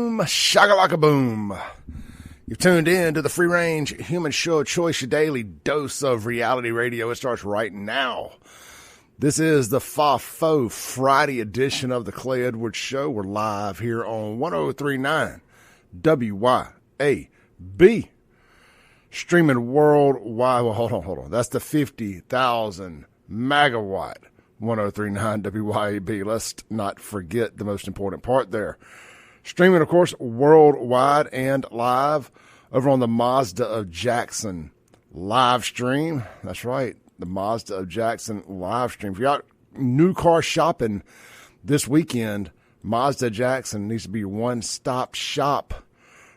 boom, shakalaka boom. You've tuned in to the Free Range Human Show of Choice, your daily dose of reality radio. It starts right now. This is the FAFO Friday edition of the Clay Edwards Show. We're live here on 103.9 WYAB. Streaming worldwide. Well, hold on. That's the 50,000 megawatt 103.9 WYAB. Let's not forget the most important part there. Streaming, of course, worldwide and live over on the Mazda of Jackson live stream. That's right, the Mazda of Jackson live stream. If you're out new car shopping this weekend, Mazda Jackson needs to be your one-stop shop.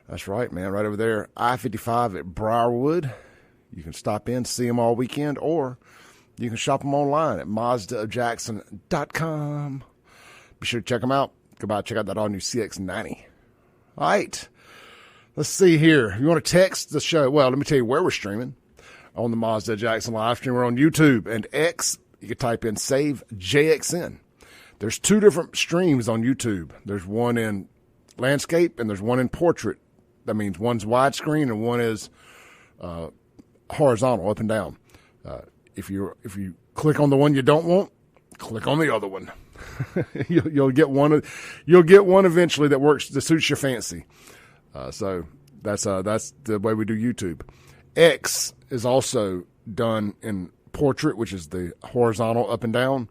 That's right, man, right over there, I-55 at Briarwood. You can stop in, see them all weekend, or you can shop them online at MazdaofJackson.com. Be sure to check them out. Go by, check out that all-new CX-90. All right. Let's see here. If you want to text the show, well, let me tell you where we're streaming. On the Mazda Jackson live stream, we're on YouTube and X. You can type in Save JXN. There's two different streams on YouTube. There's one in landscape and there's one in portrait. That means one's widescreen and one is horizontal, up and down. If you click on the one you don't want, click on the other one. You'll get one eventually that suits your fancy. So that's the way we do YouTube. X is also done in portrait, which is the horizontal up and down,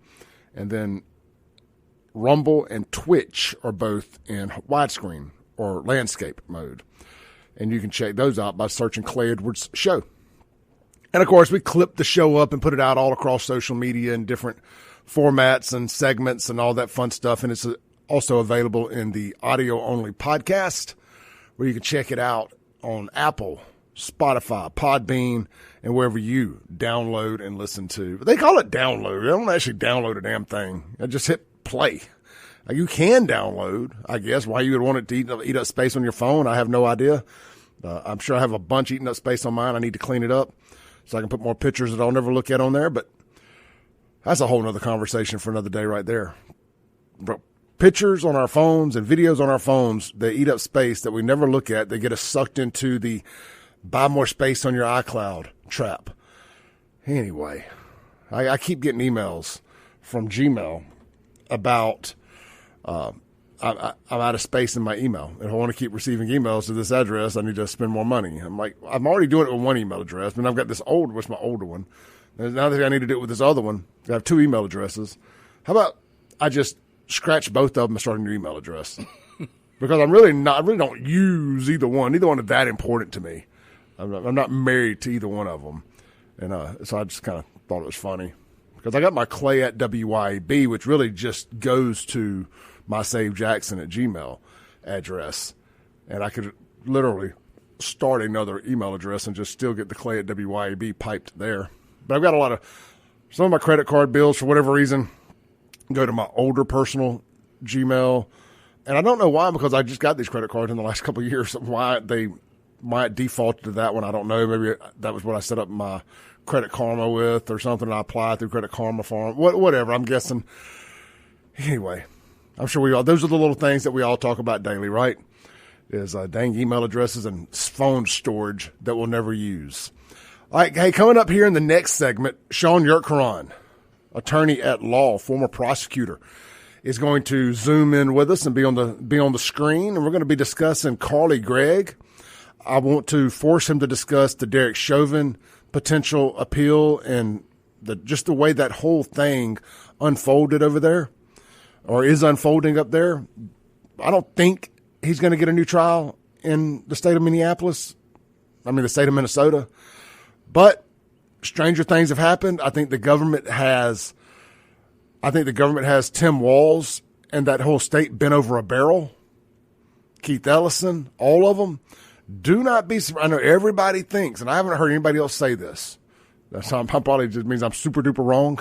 and then Rumble and Twitch are both in widescreen or landscape mode. And you can check those out by searching Clay Edwards Show. And of course, we clip the show up and put it out all across social media in different formats and segments and all that fun stuff. And it's also available in the audio-only podcast where you can check it out on Apple, Spotify, Podbean, and wherever you download and listen to. But they call it download. I don't actually download a damn thing. I just hit play. You can download, I guess. Why you would want it to eat up space on your phone, I have no idea. I'm sure I have a bunch eating up space on mine. I need to clean it up so I can put more pictures that I'll never look at on there. But that's a whole nother conversation for another day right there. But pictures on our phones and videos on our phones, they eat up space that we never look at. They get us sucked into the buy more space on your iCloud trap. Anyway, I keep getting emails from Gmail about I'm out of space in my email. If I want to keep receiving emails to this address, I need to spend more money. I'm like, I'm already doing it with one email address, but I've got this what's my older one. And now that I need to do it with this other one, I have two email addresses. How about I just scratch both of them and start a new email address? Because I really don't use either one. Neither one is that important to me. I'm not married to either one of them. And so I just kind of thought it was funny. Because I got my Clay at WYAB, which really just goes to my Save Jackson at Gmail address. And I could literally start another email address and just still get the Clay at WYAB piped there. But I've got some of my credit card bills, for whatever reason, go to my older personal Gmail. And I don't know why, because I just got these credit cards in the last couple of years. Why it defaulted to that one, I don't know. Maybe that was what I set up my Credit Karma with or something, and I applied through Credit Karma for them. Whatever, I'm guessing. Anyway, I'm sure those are the little things that we all talk about daily, right? Is dang email addresses and phone storage that we'll never use. All right, hey, coming up here in the next segment, Sean Yurtkaran, attorney at law, former prosecutor, is going to zoom in with us and be on the screen, and we're going to be discussing CARLY GREGG. I want to force him to discuss the Derek Chauvin potential appeal and just the way that whole thing unfolded over there, or is unfolding up there. I don't think he's going to get a new trial in the state of Minneapolis. The state of Minnesota. But stranger things have happened. I think the government has Tim Walz and that whole state bent over a barrel. Keith Ellison, all of them. Do not be surprised. I know everybody thinks, and I haven't heard anybody else say this. That probably just means I'm super duper wrong.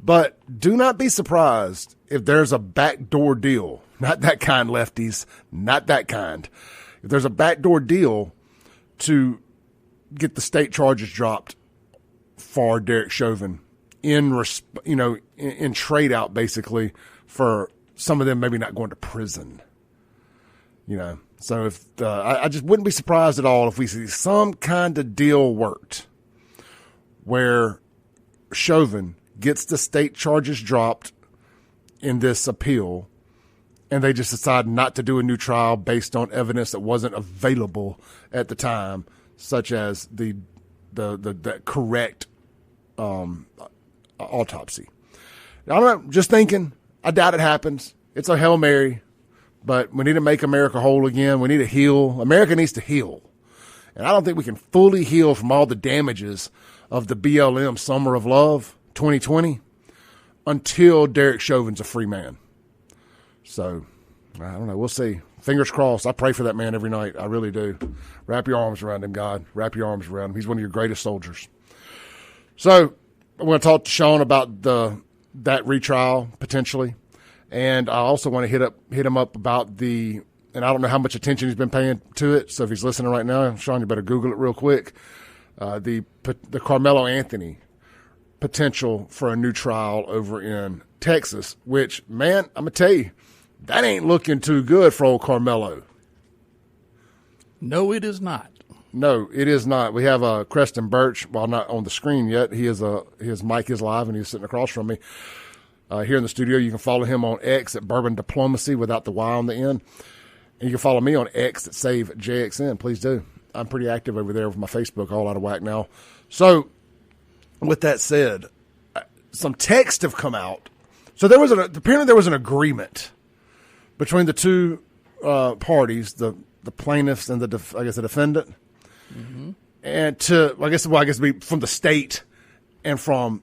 But do not be surprised if there's a backdoor deal. Not that kind, lefties. Not that kind. If there's a backdoor deal to get the state charges dropped for Derek Chauvin in trade out, basically, for some of them maybe not going to prison. So if I just wouldn't be surprised at all if we see some kind of deal worked where Chauvin gets the state charges dropped in this appeal, and they just decide not to do a new trial based on evidence that wasn't available at the time, such as the correct autopsy. I'm not just thinking. I doubt it happens. It's a Hail Mary, but we need to make America whole again. We need to heal. America needs to heal. And I don't think we can fully heal from all the damages of the BLM Summer of Love 2020 until Derek Chauvin's a free man. So, I don't know. We'll see. Fingers crossed. I pray for that man every night. I really do. Wrap your arms around him, God. Wrap your arms around him. He's one of your greatest soldiers. So, I'm going to talk to Sean about that retrial potentially. And I also want to hit him up about and I don't know how much attention he's been paying to it. So if he's listening right now, Sean, you better Google it real quick. The Carmelo Anthony potential for a new trial over in Texas, which, man, I'm going to tell you, that ain't looking too good for old Carmelo. No, it is not. No, it is not. We have Preston Birch, while not on the screen yet. His mic is live, and he's sitting across from me here in the studio. You can follow him on X at Bourbon Diplomacy without the Y on the end. And you can follow me on X at SaveJXN. Please do. I'm pretty active over there with my Facebook, all out of whack now. So, with that said, some texts have come out. So apparently there was an agreement between the two parties, the plaintiffs and the defendant, mm-hmm. and I guess be from the state and from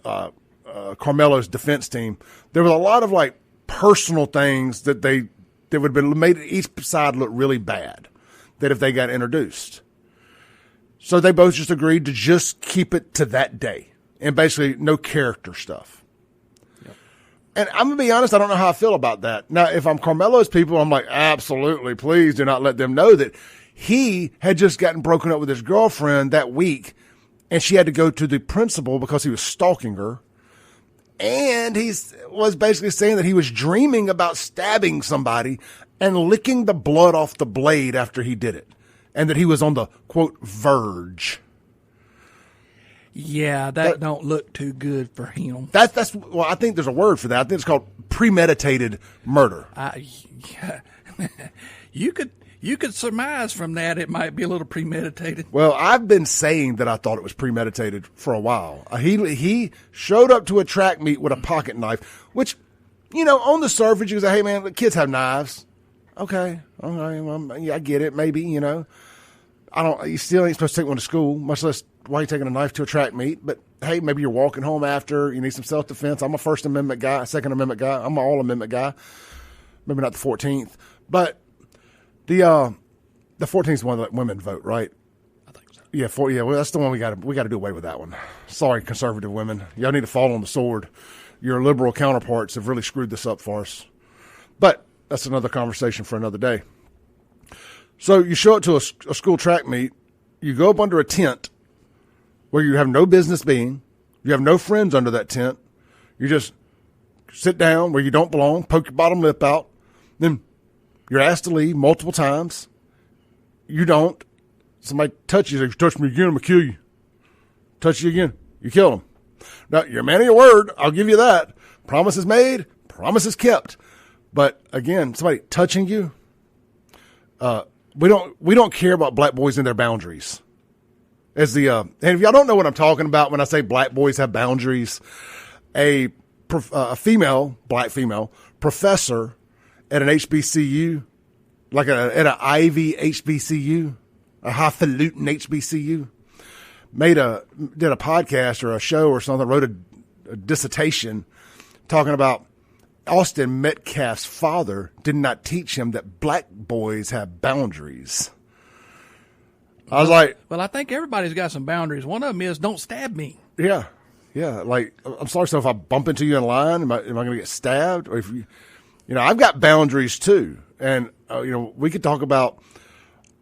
Carmelo's defense team. There was a lot of like personal things that would have been made each side look really bad. That if they got introduced, so they both just agreed to just keep it to that day and basically no character stuff. Yep. And I'm gonna be honest, I don't know how I feel about that. Now, if I'm Carmelo's people, I'm like, absolutely, please do not let them know that he had just gotten broken up with his girlfriend that week, and she had to go to the principal because he was stalking her. And he was basically saying that he was dreaming about stabbing somebody and licking the blood off the blade after he did it. And that he was on the, quote, verge. Yeah, that don't look too good for him. Well, I think there's a word for that. I think it's called premeditated murder. Yeah. You could surmise from that it might be a little premeditated. Well, I've been saying that I thought it was premeditated for a while. He showed up to a track meet with a pocket knife, which, on the surface, you can say, hey, man, the kids have knives. Okay. All right. Well, yeah, I get it. Maybe, you still ain't supposed to take one to school, much less why are you taking a knife to a track meet. But, hey, maybe you're walking home after. You need some self-defense. I'm a First Amendment guy, Second Amendment guy. I'm an All-Amendment guy. Maybe not the 14th. But the 14th is one that women vote, right? I think so. Yeah, well, that's the one we got to do away with that one. Sorry, conservative women. Y'all need to fall on the sword. Your liberal counterparts have really screwed this up for us. But that's another conversation for another day. So you show up to a school track meet. You go up under a tent where you have no business being. You have no friends under that tent. You just sit down where you don't belong, poke your bottom lip out. Then you're asked to leave multiple times. You don't. Somebody touches you. If you touch me again, I'm going to kill you. Touch you again. You kill them. Now, you're a man of your word. I'll give you that. Promise is made. Promise is kept. But again, somebody touching you, we don't care about black boys and their boundaries. And if y'all don't know what I'm talking about when I say black boys have boundaries, a black female professor at an HBCU, like at an Ivy HBCU, a highfalutin HBCU, did a podcast or a show or something, wrote a dissertation talking about Austin Metcalf's father did not teach him that black boys have boundaries. I was like, well, I think everybody's got some boundaries. One of them is don't stab me. Yeah. Like, I'm sorry. So if I bump into you in line, am I going to get stabbed? Or if I've got boundaries too. And, we could talk about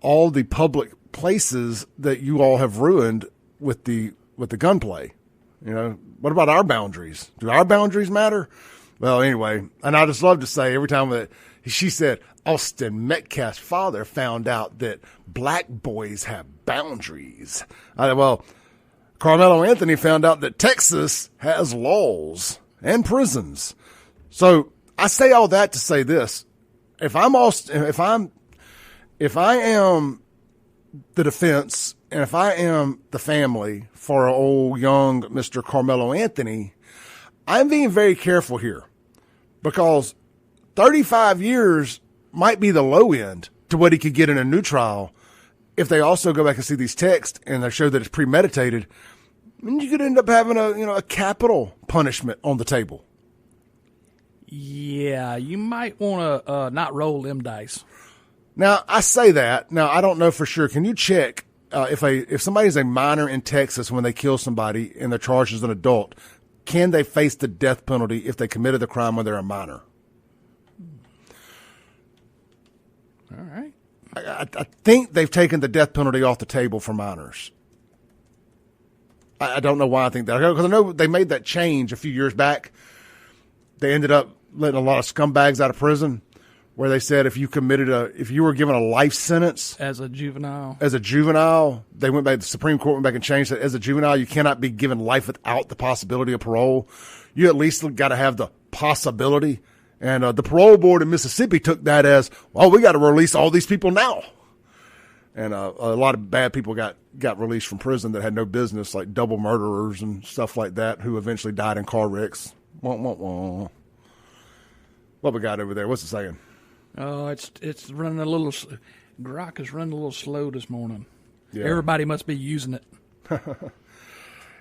all the public places that you all have ruined with the gunplay. What about our boundaries? Do our boundaries matter? Well, anyway, and I just love to say every time that, She said Austin Metcalf's father found out that black boys have boundaries. Well, Carmelo Anthony found out that Texas has laws and prisons. So I say all that to say this: if I am the defense and if I am the family for old young Mr. Carmelo Anthony, I'm being very careful here, because 35 years might be the low end to what he could get in a new trial. If they also go back and see these texts and they show that it's premeditated, you could end up having a capital punishment on the table. Yeah, you might want to not roll them dice. Now, I say that. Now, I don't know for sure. Can you check if somebody's a minor in Texas when they kill somebody and they're charged as an adult, can they face the death penalty if they committed the crime when they're a minor? All right. I think they've taken the death penalty off the table for minors. I don't know why I think that, because I know they made that change a few years back. They ended up letting a lot of scumbags out of prison, where they said if you were given a life sentence as a juvenile, they went back. The Supreme Court went back and changed that. As a juvenile, you cannot be given life without the possibility of parole. You at least got to have the possibility. And the parole board in Mississippi took that as, well, we got to release all these people now. And a lot of bad people got released from prison that had no business, like double murderers and stuff like that, who eventually died in car wrecks. Wah, wah, wah. What we got over there? What's it saying? Oh, it's running a little. Grok is running a little slow this morning. Yeah. Everybody must be using it.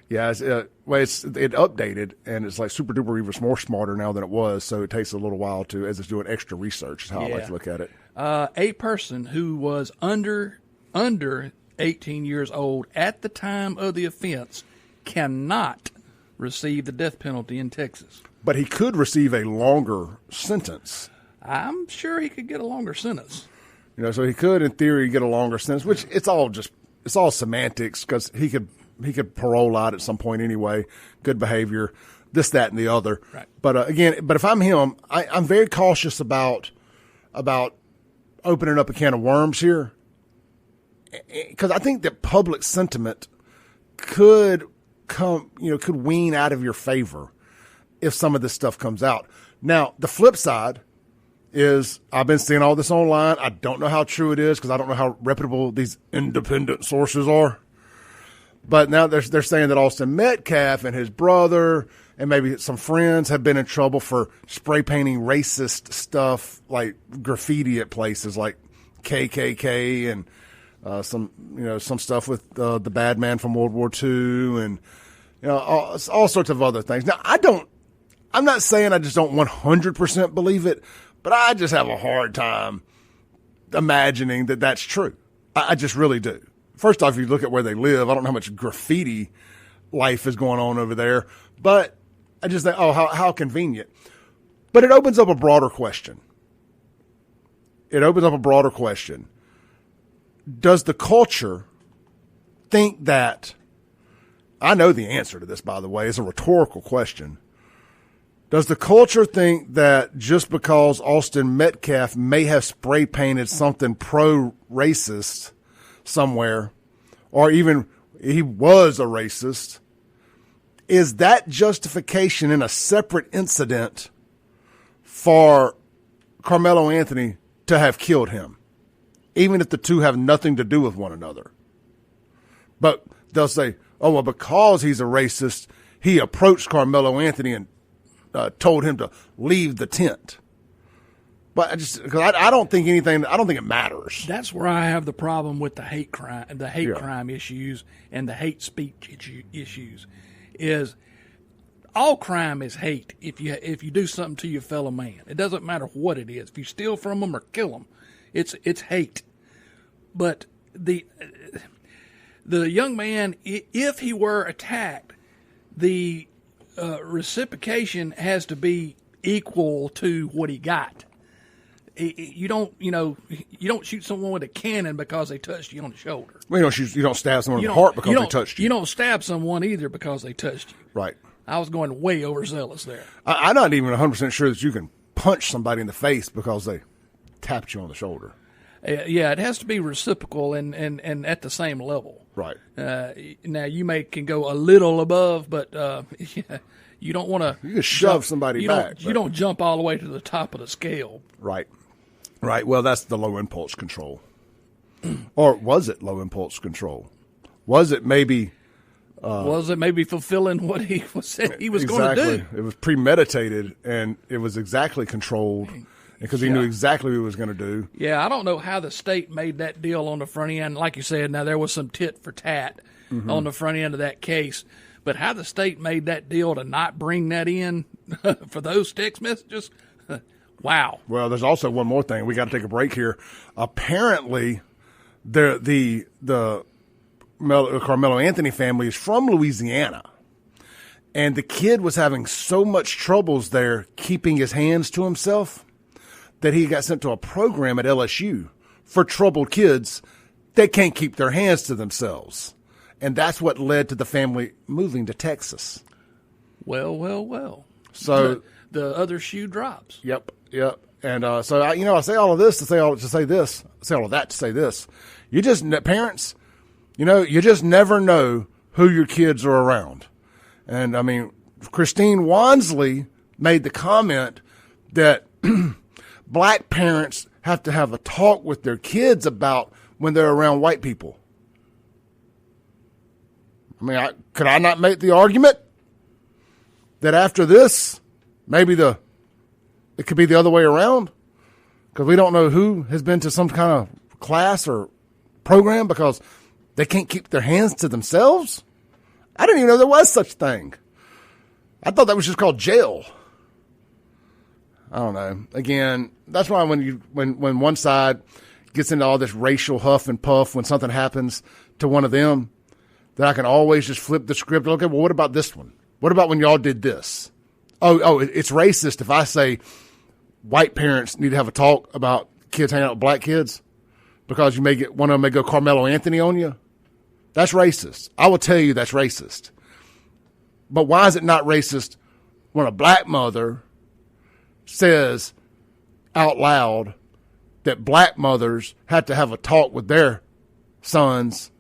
Yeah, it updated, and it's like super duper even more smarter now than it was. So it takes a little while as it's doing extra research. Is how I like to look at it. A person who was under 18 years old at the time of the offense cannot receive the death penalty in Texas. But he could receive a longer sentence. I'm sure he could get a longer sentence. So he could, in theory, get a longer sentence, which it's all semantics, because he could parole out at some point anyway. Good behavior, this, that, and the other. Right. But but if I'm him, I'm very cautious about opening up a can of worms here, because I think that public sentiment could wean out of your favor if some of this stuff comes out. Now, the flip side is I've been seeing all this online. I don't know how true it is, because I don't know how reputable these independent sources are. But now they're saying that Austin Metcalf and his brother and maybe some friends have been in trouble for spray painting racist stuff, like graffiti at places like KKK and some stuff with the bad man from World War II and all sorts of other things. Now, I'm not saying I just don't 100% believe it, but I just have a hard time imagining that that's true. I just really do. First off, if you look at where they live, I don't know how much graffiti life is going on over there, but I just think, how convenient. But it opens up a broader question. Does the culture think that, I know the answer to this, by the way, it's a rhetorical question. Does the culture think that just because Austin Metcalf may have spray painted something pro-racist somewhere, or even he was a racist, is that justification in a separate incident for Carmelo Anthony to have killed him, even if the two have nothing to do with one another? But they'll say, because he's a racist, he approached Carmelo Anthony and told him to leave the tent. But I don't think it matters. That's where I have the problem with the hate crime issues and the hate speech issues. Is all crime is hate if you do something to your fellow man. It doesn't matter what it is. If you steal from them or kill them, it's hate. But the young man, if he were attacked, the reciprocation has to be equal to what he got. You don't shoot someone with a cannon because they touched you on the shoulder. Well, you don't stab someone in the heart because they touched you. You don't stab someone either because they touched you. Right. I was going way overzealous there. I'm not even 100% sure that you can punch somebody in the face because they tapped you on the shoulder. Yeah, it has to be reciprocal and at the same level. Right. Now, you can go a little above, but you don't want to. You can shove somebody back. You don't jump all the way to the top of the scale. Right. Right. Well, that's the low impulse control. Or was it low impulse control? Was it maybe fulfilling what he said he was exactly. going to do? It was premeditated, and it was exactly controlled because he knew exactly what he was going to do. Yeah, I don't know how the state made that deal on the front end. Like you said, now there was some tit for tat on the front end of that case, but how the state made that deal to not bring that in for those text messages, wow. Well, there's also one more thing. We got to take a break here. Apparently, the Carmelo Anthony family is from Louisiana, and the kid was having so much troubles there keeping his hands to himself that he got sent to a program at LSU for troubled kids that can't keep their hands to themselves. And that's what led to the family moving to Texas. Well. So the other shoe drops. Yep. And so I say all of this to say all of that to say this. Parents, you just never know who your kids are around. And I mean, Christine Wansley made the comment that black parents have to have a talk with their kids about when they're around white people. I mean, could I not make the argument that after this, maybe it could be the other way around? Because we don't know who has been to some kind of class or program because they can't keep their hands to themselves. I didn't even know there was such a thing. I thought that was just called jail. I don't know. Again, that's why when one side gets into all this racial huff and puff when something happens to one of them, that I can always just flip the script. Okay, well, what about this one? What about when y'all did this? Oh, it's racist if I say white parents need to have a talk about kids hanging out with black kids because you may get one of them may go Carmelo Anthony on you. That's racist. I will tell you that's racist. But why is it not racist when a black mother says out loud that black mothers had to have a talk with their sons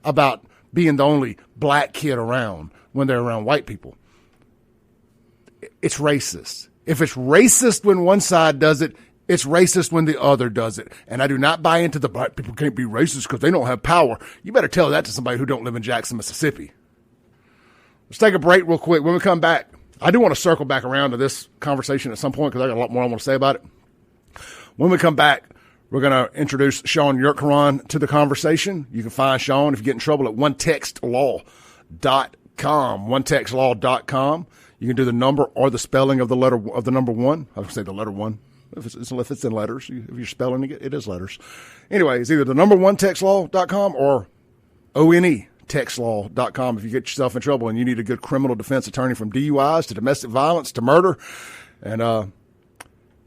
about being the only black kid around when they're around white people? It's racist. If it's racist when one side does it, it's racist when the other does it. And I do not buy into the black people can't be racist because they don't have power. You better tell that to somebody who don't live in Jackson, Mississippi. Let's take a break real quick. When we come back, I do want to circle back around to this conversation at some point because I got a lot more I want to say about it. When we come back, we're going to introduce Sean Yurtkaran to the conversation. You can find Sean if you get in trouble at onetextlaw.com. Onetextlaw.com. You can do the number or the spelling of the number one. I would say the letter one. If it's in letters, if you're spelling it, it is letters. Anyway, it's either the number onetextlaw.com or onetextlaw.com if you get yourself in trouble and you need a good criminal defense attorney, from DUIs to domestic violence to murder and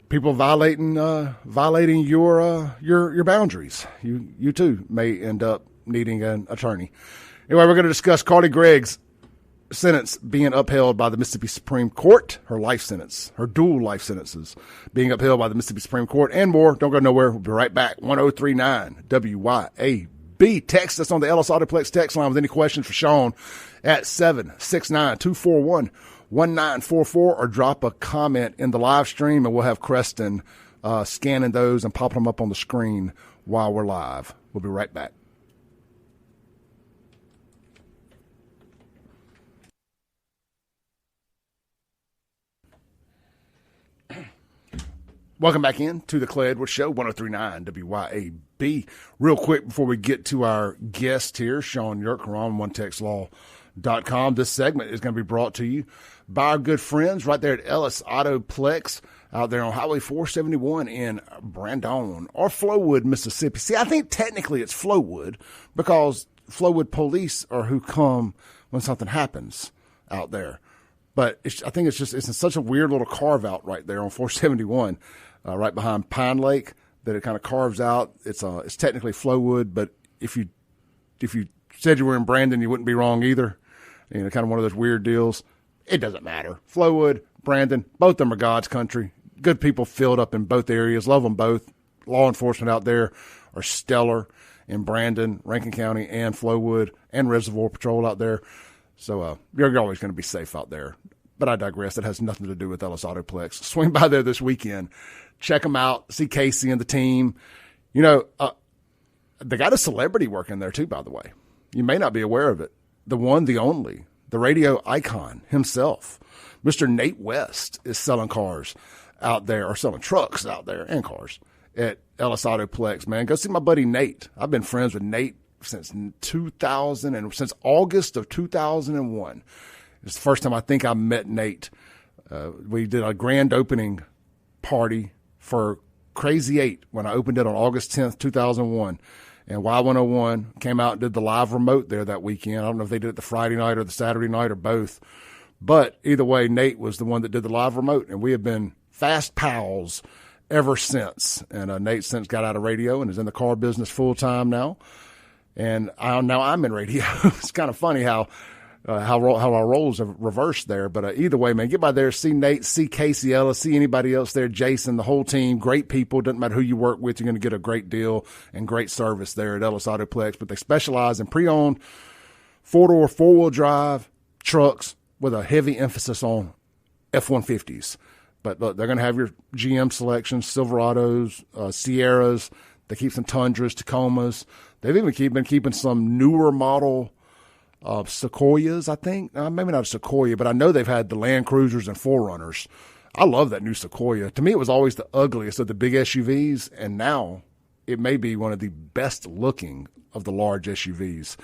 people violating your boundaries. You too may end up needing an attorney. Anyway, we're going to discuss CARLY GREGG's sentence being upheld by the Mississippi Supreme Court, her life sentence, her dual life sentences being upheld by the Mississippi Supreme Court, and more. Don't go nowhere. We'll be right back. 1039 WYAB. Text us on the Ellis Autoplex text line with any questions for Sean at 769-241-1944, or drop a comment in the live stream, and we'll have Creston scanning those and popping them up on the screen while we're live. We'll be right back. Welcome back in to the Clay Edwards Show, 1039 WYAB. Real quick before we get to our guest here, Sean Yurtkaran, onetextlaw.com. This segment is going to be brought to you by our good friends right there at Ellis Autoplex out there on Highway 471 in Brandon or Flowood, Mississippi. See, I think technically it's Flowood because Flowood police are who come when something happens out there. But I think it's in such a weird little carve out right there on 471. Right behind Pine Lake, that it kind of carves out. It's technically Flowood, but if you said you were in Brandon, you wouldn't be wrong either. Kind of one of those weird deals. It doesn't matter. Flowood, Brandon, both of them are God's country. Good people filled up in both areas. Love them both. law enforcement out there are stellar in Brandon, Rankin County, and Flowood, and Reservoir Patrol out there. So you're always going to be safe out there. But I digress. That has nothing to do with Ellis Autoplex. Swing by there this weekend. Check them out. See Casey and the team. You know, they got a celebrity working there too, by the way. You may not be aware of it. The one, the only, the radio icon himself, Mr. Nate West, is selling cars out there, or selling trucks out there and cars at Ellis Autoplex, man. Go see my buddy Nate. I've been friends with Nate since 2000 and since August of 2001. It's the first time I think I met Nate. We did a grand opening party for Crazy 8 when I opened it on August 10th, 2001. And Y101 came out and did the live remote there that weekend. I don't know if they did it the Friday night or the Saturday night or both. But either way, Nate was the one that did the live remote. And we have been fast pals ever since. And Nate since got out of radio and is in the car business full time now. And now I'm in radio. It's kind of funny how our roles have reversed there. But either way, man, get by there, see Nate, see Casey Ellis, see anybody else there, Jason, the whole team, great people. Doesn't matter who you work with, you're going to get a great deal and great service there at Ellis Autoplex. But they specialize in pre-owned four-door, four-wheel drive trucks with a heavy emphasis on F-150s. But look, they're going to have your GM selections, Silverados, Sierras. They keep some Tundras, Tacomas. They've even been keeping some newer model Sequoias, I think. Maybe not a Sequoia, but I know they've had the Land Cruisers and 4Runners. I love that new Sequoia. To me, it was always the ugliest of the big SUVs, and now it may be one of the best looking of the large SUVs.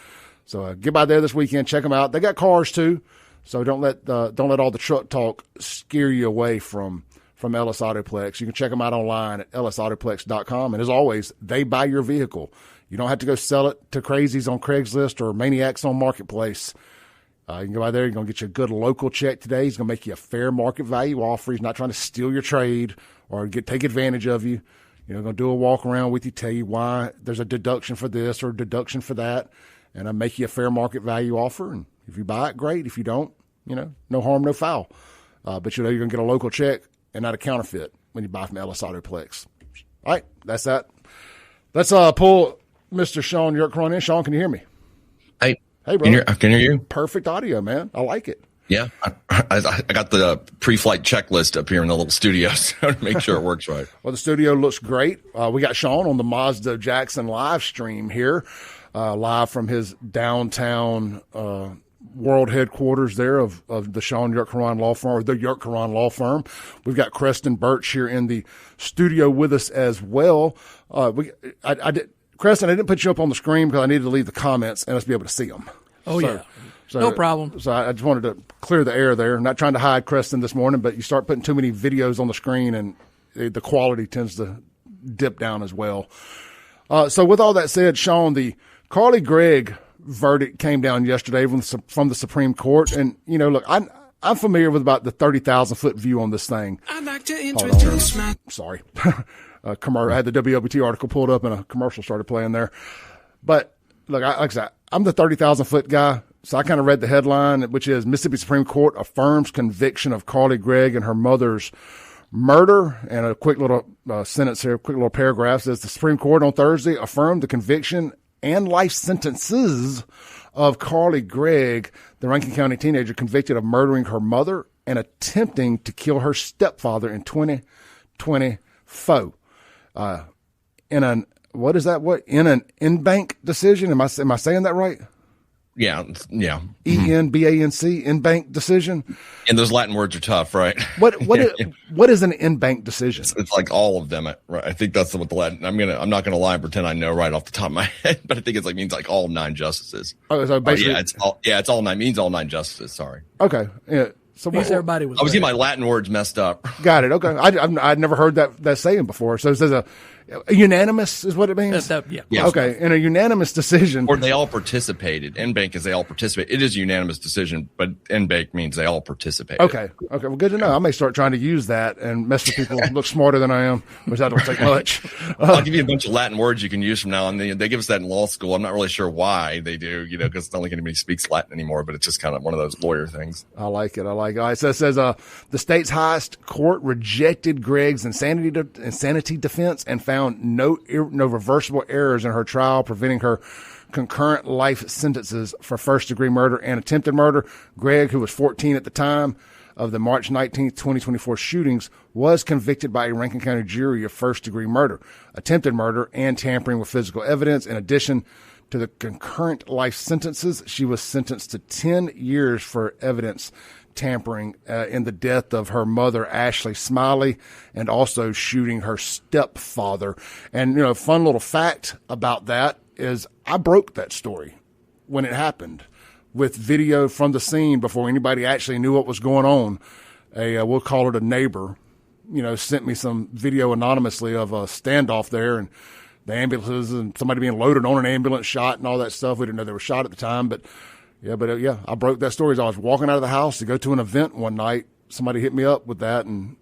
So get by there this weekend, check them out. They got cars too, so don't let all the truck talk scare you away from Ellis Autoplex. You can check them out online at ellisautoplex.com. And as always, they buy your vehicle. You don't have to go sell it to crazies on Craigslist or maniacs on Marketplace. You can go out there. You're going to get you a good local check today. He's going to make you a fair market value offer. He's not trying to steal your trade or take advantage of you. Going to do a walk around with you, tell you why there's a deduction for this or a deduction for that, and make you a fair market value offer. And if you buy it, great. If you don't, no harm, no foul. But you're going to get a local check and not a counterfeit when you buy from Ellis Autoplex. All right, that's that. Let's pull Mr. Sean Yerkron in. Sean, can you hear me? Hey, bro. I can hear you. Perfect audio, man. I like it. Yeah, I got the pre-flight checklist up here in the little studio so to make sure it works right. Well, the studio looks great. We got Sean on the Mazda Jackson live stream here, live from his downtown world headquarters there of the Sean Yerkron Law Firm, or the Yerkron Law Firm. We've got Creston Birch here in the studio with us as well. Creston, I didn't put you up on the screen because I needed to leave the comments and us be able to see them. Oh, yeah. No problem. So I just wanted to clear the air there. I'm not trying to hide Creston this morning, but you start putting too many videos on the screen and the quality tends to dip down as well. So with all that said, Sean, the CARLY GREGG verdict came down yesterday from the Supreme Court. And, look, I'm familiar with about the 30,000-foot view on this thing. I'd like to introduce Sorry. I had the WLBT article pulled up and a commercial started playing there. But look, like I said, I'm the 30,000-foot guy. So I kind of read the headline, which is Mississippi Supreme Court affirms conviction of CARLY GREGG and her mother's murder. And a quick little sentence here, quick little paragraph says the Supreme Court on Thursday affirmed the conviction and life sentences of CARLY GREGG, the Rankin County teenager convicted of murdering her mother and attempting to kill her stepfather in 2024. In an in-bank decision? Am I saying that right? Yeah. ENBANC, in-bank decision. And those Latin words are tough, right? What is an in-bank decision? It's like all of them. Right? I think that's what the Latin. I'm not gonna lie and pretend I know right off the top of my head, but I think it's means like all 9 justices. Oh, so basically, it's all 9 means all 9 justices. Sorry. Okay. Yeah. So everybody was. I was getting my Latin words messed up. Got it. Okay. I'd never heard that saying before. So it says a unanimous is what it means? Yeah. Okay. In a unanimous decision. Or they all participated. N-bank is they all participate. It is a unanimous decision, but N-bank means they all participate. Okay. Well, good to know. I may start trying to use that and mess with people look smarter than I am, which that don't take much. I'll give you a bunch of Latin words you can use from now on. They give us that in law school. I'm not really sure why they do, because I don't think anybody speaks Latin anymore, but it's just kind of one of those lawyer things. I like it. it says the state's highest court rejected Gregg's insanity defense and found no reversible errors in her trial, preventing her concurrent life sentences for first-degree murder and attempted murder. Gregg, who was 14 at the time of the March 19th, 2024 shootings, was convicted by a Rankin County jury of first-degree murder, attempted murder, and tampering with physical evidence. In addition to the concurrent life sentences, she was sentenced to 10 years for evidence tampering in the death of her mother, Ashley Smiley, and also shooting her stepfather. And, fun little fact about that is I broke that story when it happened with video from the scene before anybody actually knew what was going on. We'll call it a neighbor, sent me some video anonymously of a standoff there and the ambulances and somebody being loaded on an ambulance, shot and all that stuff. We didn't know they were shot at the time, but I broke that story. As I was walking out of the house to go to an event one night, somebody hit me up with that, and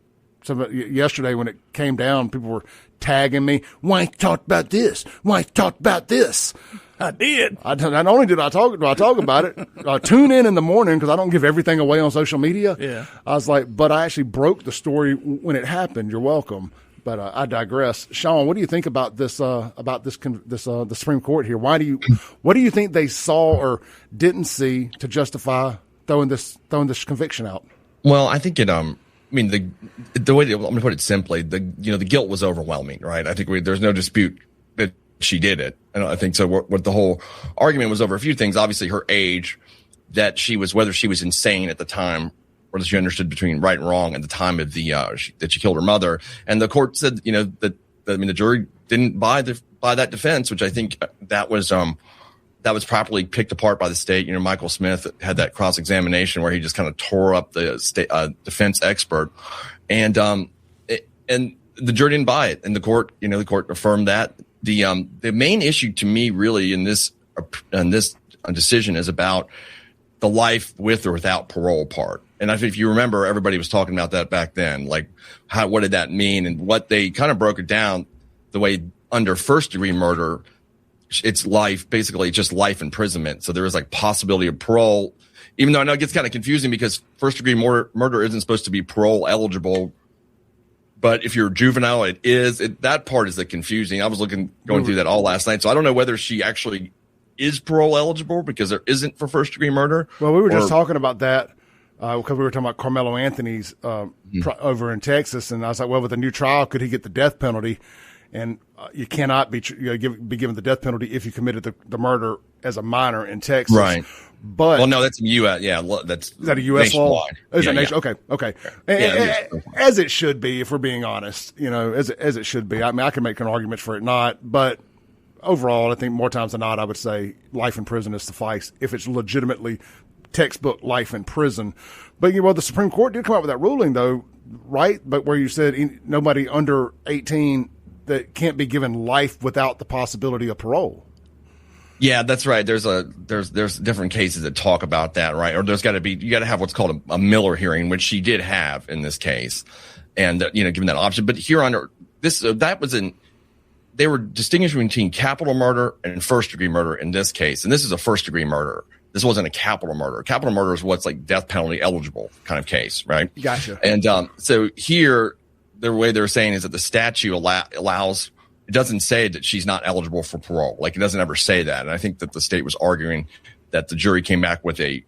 yesterday when it came down, people were tagging me. Why ain't you talked about this? Why ain't you talked about this? I did. Not only do I talk about it, tune in the morning because I don't give everything away on social media. Yeah. I was like, but I actually broke the story when it happened. You're welcome. But I digress. Sean, what do you think about this? The Supreme Court here? What do you think they saw or didn't see to justify throwing this conviction out? Well, I think it. The way I'm going to put it simply, the guilt was overwhelming, right? I think there's no dispute that she did it, and I think so. What the whole argument was over a few things. Obviously, her age, whether she was insane at the time, or that she understood between right and wrong at the time of that she killed her mother. And the court said, the jury didn't buy that defense, which I think that was properly picked apart by the state. Michael Smith had that cross examination where he just kind of tore up the state defense expert, and the jury didn't buy it, and the court affirmed that. The main issue to me really in this decision is about the life with or without parole part. And I think if you remember, everybody was talking about that back then. Like, what did that mean? And what they kind of broke it down the way under first degree murder, it's life, basically just life imprisonment. So there is like possibility of parole, even though I know it gets kind of confusing because first degree murder isn't supposed to be parole eligible. But if you're juvenile, it is. That part is the confusing. I was going through that all last night. So I don't know whether she actually is parole eligible because there isn't for first degree murder. Well, we were just talking about that because we were talking about Carmelo Anthony's over in Texas. And I was like, well, with a new trial, could he get the death penalty? And you cannot be given the death penalty if you committed the murder as a minor in Texas. Right. But well, no, that's U.S. Yeah, is that a U.S. law? Is it nation? Yeah. Okay. As it should be, if we're being honest, as it should be. I mean, I can make an argument for it not, but overall, I think more times than not, I would say life in prison is suffice if it's legitimately textbook life in prison. But the Supreme Court did come out with that ruling, though, right? But where you said nobody under 18 that can't be given life without the possibility of parole. Yeah, that's right. There's different cases that talk about that, right? Or you got to have what's called a Miller hearing, which she did have in this case, and given that option. But here under this, they were distinguishing between capital murder and first degree murder in this case, and this is a first degree murder. This wasn't a capital murder. Capital murder is what's like death penalty eligible kind of case, right? Gotcha. And so here, the way they're saying is that the statute allows. It doesn't say that she's not eligible for parole. Like, it doesn't ever say that. And I think that the state was arguing that the jury came back with a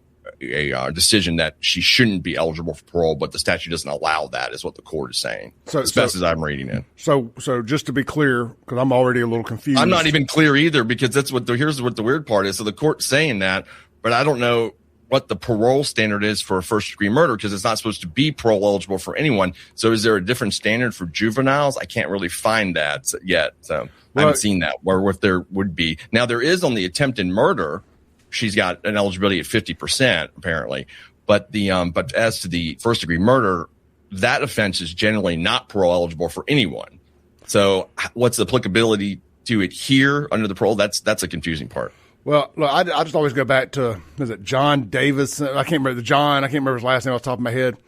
decision that she shouldn't be eligible for parole, but the statute doesn't allow that, is what the court is saying. As best as I'm reading it. So just to be clear, because I'm already a little confused. I'm not even clear either, because here's what the weird part is. So the court's saying that, but I don't know what the parole standard is for a first degree murder, because it's not supposed to be parole eligible for anyone. So is there a different standard for juveniles? I can't really find that yet. So I haven't seen that, where if there would be. Now there is on the attempted murder, she's got an eligibility at 50% apparently. But but as to the first degree murder, that offense is generally not parole eligible for anyone. So what's the applicability to it here under the parole? That's a confusing part. Well, look, I just always go back to, is it John Davis? I can't remember his last name off the top of my head.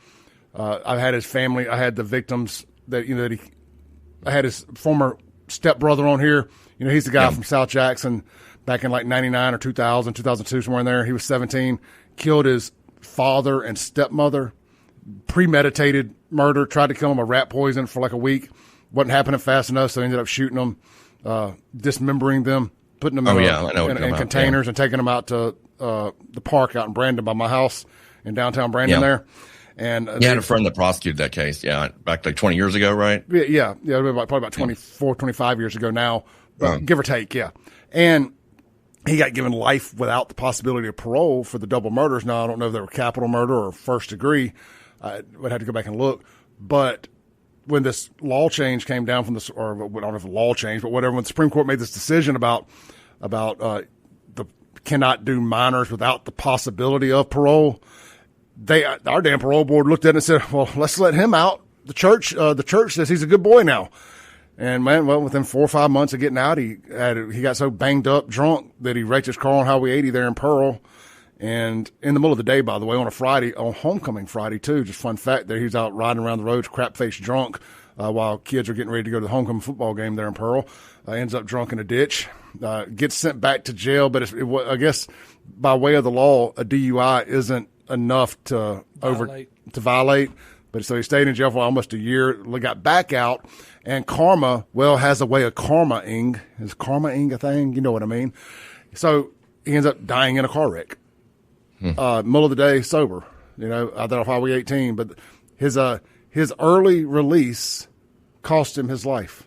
I had his family. I had the victims I had his former stepbrother on here. He's the guy from South Jackson back in like 99 or 2000, 2002, somewhere in there. He was 17, killed his father and stepmother. premeditated murder, tried to kill him with rat poison for like a week. Wasn't happening fast enough, so he ended up shooting them, dismembering them, putting them in containers and taking them out to the park out in Brandon by my house in downtown Brandon there. And you had a friend that prosecuted that case, back like 20 years ago, right? Yeah, probably about 24, 25 years ago now, give or take, And he got given life without the possibility of parole for the double murders. Now, I don't know if they were capital murder or first degree. I would have to go back and look. But when this law change came down from this, or I don't know if the law changed, but whatever, when the Supreme Court made this decision about the cannot do minors without the possibility of parole, our damn parole board looked at it and said, well, let's let him out. The church says he's a good boy now. And man, within 4 or 5 months of getting out, he got so banged up, drunk, that he wrecked his car on Highway 80 there in Pearl. And in the middle of the day, by the way, on a Friday, on homecoming Friday too, just fun fact there, he was out riding around the roads, crap-faced drunk, while kids were getting ready to go to the homecoming football game there in Pearl. Ends up drunk in a ditch, gets sent back to jail. But I guess by way of the law, a DUI isn't enough to violate. But so he stayed in jail for almost a year, got back out, and karma, has a way of karma-ing. Is karma-ing a thing? You know what I mean? So he ends up dying in a car wreck. Middle of the day, sober, out there off Highway 18. But his early release cost him his life.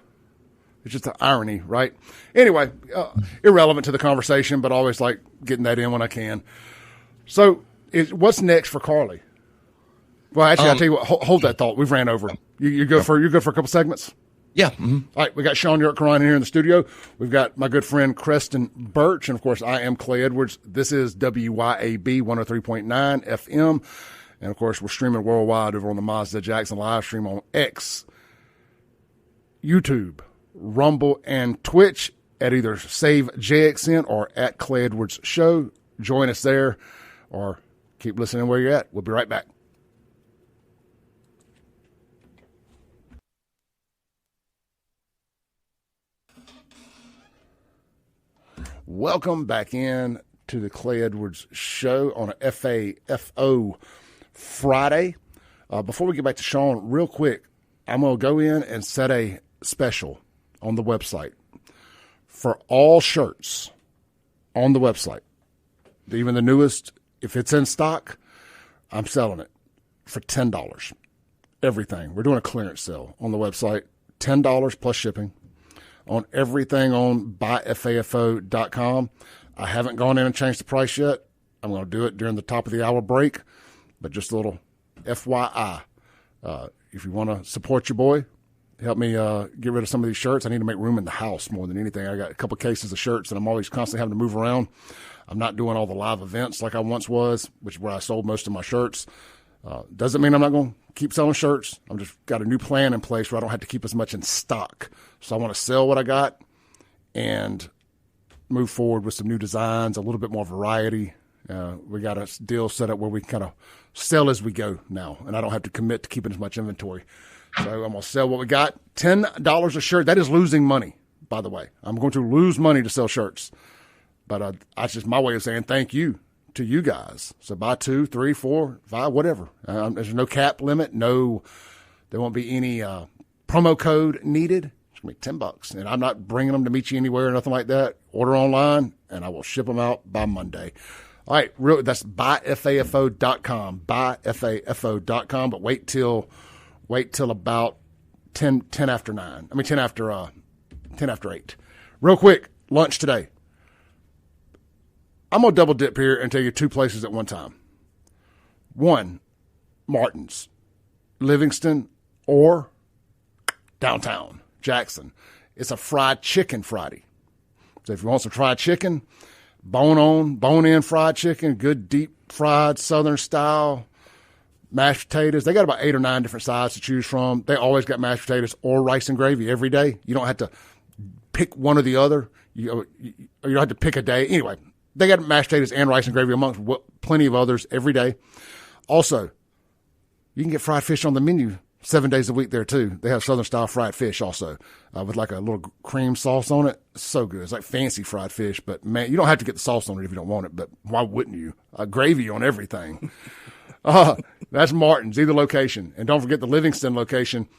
It's just the irony, right? Anyway, irrelevant to the conversation, but always like getting that in when I can. So what's next for Carly? Well, actually, I'll tell you what. Hold that thought. We've ran over. You go for a couple segments. Yeah. Mm-hmm. All right. We got Sean York-Karan here in the studio. We've got my good friend Creston Birch, and of course, I am Clay Edwards. This is WYAB 103.9 FM, and of course, we're streaming worldwide over on the Mazda Jackson live stream on X, YouTube, Rumble, and Twitch at either Save JXN or at Clay Edwards Show. Join us there, or keep listening where you're at. We'll be right back. Welcome back in to the Clay Edwards Show on a FAFO Friday. Before we get back to Sean, real quick, I'm going to go in and set a special on the website for all shirts on the website. Even the newest, if it's in stock, I'm selling it for $10. Everything. We're doing a clearance sale on the website, $10 plus shipping. On everything on buyfafo.com. I haven't gone in and changed the price yet. I'm going to do it during the top of the hour break, but just a little FYI. If you want to support your boy, help me get rid of some of these shirts. I need to make room in the house more than anything. I got a couple cases of shirts that I'm always constantly having to move around. I'm not doing all the live events like I once was, which is where I sold most of my shirts. Doesn't mean I'm not going to keep selling shirts. I'm just got a new plan in place where I don't have to keep as much in stock. So I want to sell what I got and move forward with some new designs, a little bit more variety. We got a deal set up where we kind of sell as we go now, and I don't have to commit to keeping as much inventory. So I'm going to sell what we got. $10 a shirt. That is losing money, by the way. I'm going to lose money to sell shirts. But that's just my way of saying thank you to you guys. So buy 2, 3, 4, 5, whatever. There's no cap limit. There won't be any promo code needed. It's going to be $10. And I'm not bringing them to meet you anywhere or nothing like that. Order online, and I will ship them out by Monday. All right, that's buyfafo.com, buyfafo.com, but wait till about 10 after 9. I mean, 10 after 8. Real quick, lunch today. I'm going to double dip here and tell you 2 places at one time. One, Martin's, Livingston, or downtown, Jackson. It's a fried chicken Friday. So if you want some fried chicken, bone-in fried chicken, good deep fried Southern style, mashed potatoes. They got about 8 or 9 different sides to choose from. They always got mashed potatoes or rice and gravy every day. You don't have to pick one or the other. You don't have to pick a day. Anyway, they got mashed potatoes and rice and gravy amongst plenty of others every day. Also, you can get fried fish on the menu 7 days a week there too. They have Southern style fried fish also with like a little cream sauce on it. It's so good. It's like fancy fried fish, but man, you don't have to get the sauce on it if you don't want it, but why wouldn't you? Gravy on everything. That's Martin's, either location. And don't forget the Livingston location.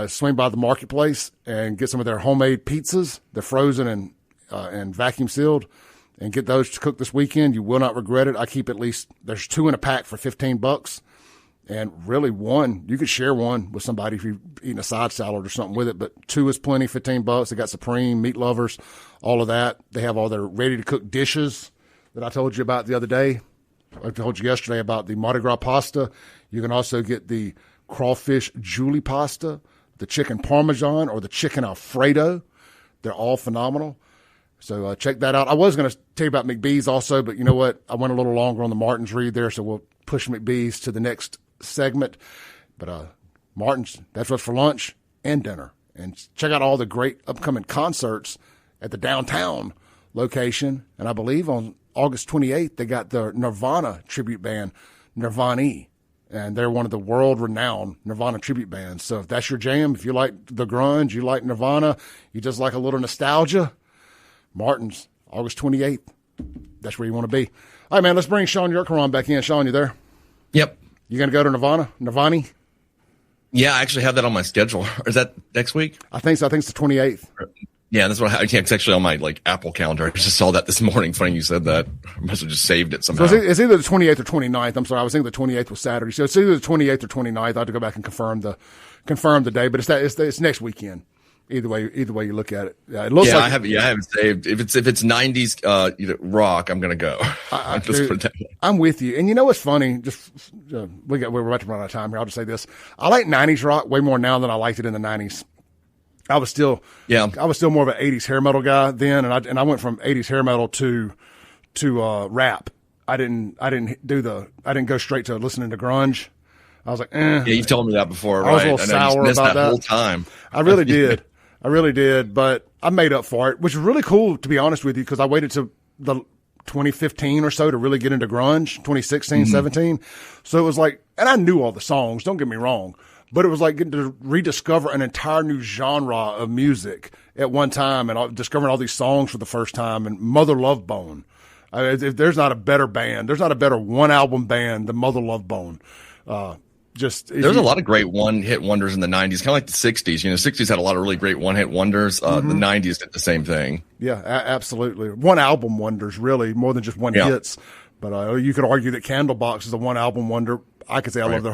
Swing by the marketplace and get some of their homemade pizzas. They're frozen and vacuum sealed, and get those to cook this weekend. You will not regret it. I keep at least, there's 2 in a pack for $15. And really one, you could share one with somebody if you're eating a side salad or something with it, but 2 is plenty, $15. They got Supreme, Meat Lovers, all of that. They have all their ready to cook dishes that I told you about the other day. I told you yesterday about the Mardi Gras pasta. You can also get the crawfish Julie pasta, the chicken Parmesan, or the chicken Alfredo. They're all phenomenal. So check that out. I was going to tell you about McBee's also, but you know what? I went a little longer on the Martin's read there, so we'll push McBee's to the next segment. But Martin's, that's what's for lunch and dinner. And check out all the great upcoming concerts at the downtown location. And I believe on August 28th, they got the Nirvana tribute band, Nirvana. And they're one of the world-renowned Nirvana tribute bands. So if that's your jam, if you like the grunge, you like Nirvana, you just like a little nostalgia, Martin's, August 28th. That's where you want to be. All right, man, let's bring Sean Yurkaron back in. Sean, you there? Yep. You going to go to Nirvana? Yeah, I actually have that on my schedule. Is that next week? I think so. I think it's the 28th. Yeah, that's what it's actually on my Apple calendar. I just saw that this morning. Funny you said that. I must have just saved it somehow. So it's either the 28th or 29th. I'm sorry. I was thinking the 28th was Saturday. So it's either the 28th or 29th. I have to go back and confirm the day, but it's next weekend. Either way you look at it. Yeah, it looks like I have it saved. If it's 90s rock, I'm gonna go. I'm with you. And you know what's funny? Just we're about to run out of time here. I'll just say this: I like 90s rock way more now than I liked it in the 90s. I was still more of an 80s hair metal guy then, and I went from 80s hair metal to rap. I didn't go straight to listening to grunge. I was like, Yeah, you've told me that before, right? I was a little sour about that whole time. I really did. I really did, but I made up for it, which is really cool, to be honest with you, because I waited to the 2015 or so to really get into grunge, 2016, 17. So it was like, and I knew all the songs, don't get me wrong, but it was like getting to rediscover an entire new genre of music at one time and discovering all these songs for the first time. And Mother Love Bone. If there's not a better band, there's not a better one-album band than Mother Love Bone. There's a lot of great one-hit wonders in the 90s, kind of like the 60s. You know, 60s had a lot of really great one-hit wonders. The 90s did the same thing. Yeah, absolutely. One-album wonders, really, more than just one hits. But you could argue that Candlebox is a one-album wonder. I could say I love their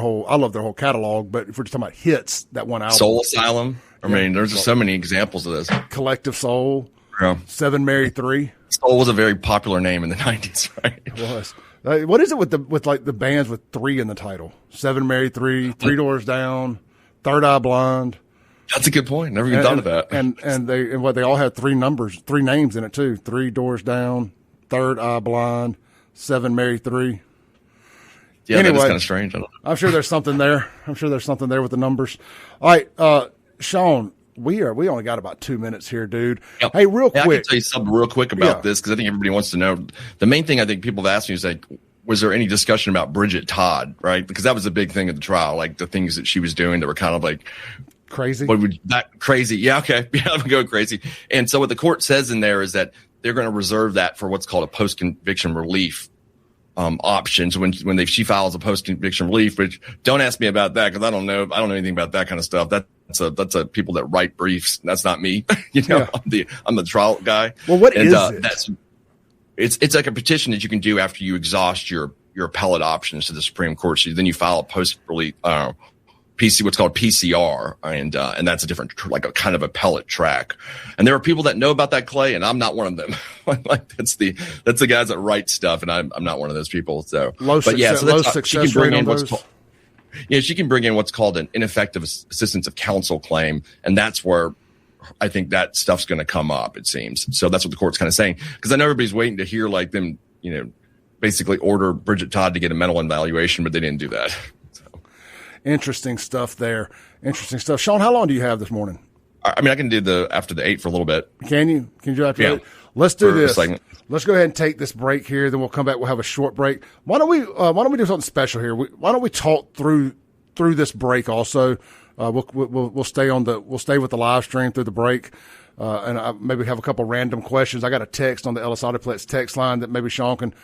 whole catalog. But if we're just talking about hits, that one album, Soul Asylum. I mean, there's just so many examples of this. Collective Soul. Yeah. 7 Mary 3. Soul was a very popular name in the 90s, right? It was. What is it with the bands with 3 in the title? 7 Mary 3, 3 Doors Down, Third Eye Blind. That's a good point. Never even thought of that. And they all had 3 names in it too. 3 Doors Down, Third Eye Blind, 7 Mary 3. Yeah, anyway, that is kind of strange. I don't know. I'm sure there's something there. With the numbers. All right, Sean. We only got about 2 minutes here, dude. Yep. Hey, real quick. I can tell you something real quick about this because I think everybody wants to know. The main thing I think people have asked me is like, was there any discussion about Bridget Todd, right? Because that was a big thing at the trial, like the things that she was doing that were kind of like crazy. Crazy? Yeah, okay, yeah, I'm going crazy. And so what the court says in there is that they're going to reserve that for what's called a post-conviction relief options when she files a post-conviction relief. Which don't ask me about that because I don't know anything about that kind of stuff. That's a people that write briefs. That's not me. I'm the trial guy. Well, what is it? It's like a petition that you can do after you exhaust your appellate options to the Supreme Court. So then you file a post-relief what's called PCR, and that's a different, like a kind of appellate track. And there are people that know about that, Clay, and I'm not one of them. Like that's the guys that write stuff, and I'm not one of those people. So, low success rate on those. She can bring in what's called an ineffective assistance of counsel claim, and that's where I think that stuff's going to come up. It seems so. That's what the court's kind of saying, because I know everybody's waiting to hear like them, basically order Bridget Todd to get a mental evaluation, but they didn't do that. Interesting stuff there. Interesting stuff. Sean, how long do you have this morning? I mean, I can do after the 8 for a little bit. Can you do after the 8? Let's do this. Let's go ahead and take this break here. Then we'll come back. We'll have a short break. Why don't we do something special here? Why don't we talk through this break also? We'll stay with the live stream through the break. And maybe have a couple random questions. I got a text on the Ellis Autoplex text line that maybe Sean can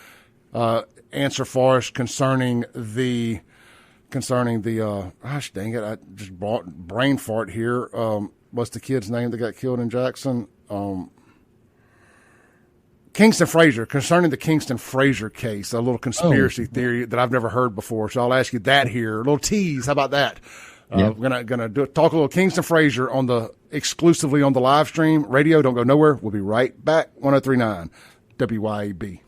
answer for us concerning the gosh dang it, I just brought brain fart here. What's the kid's name that got killed in Jackson? Kingston Frazier, concerning the Kingston Frazier case, a little conspiracy theory that I've never heard before. So I'll ask you that here. A little tease. How about that? We're gonna talk a little Kingston Frazier exclusively on the live stream radio. Don't go nowhere. We'll be right back. 103.9 WYAB.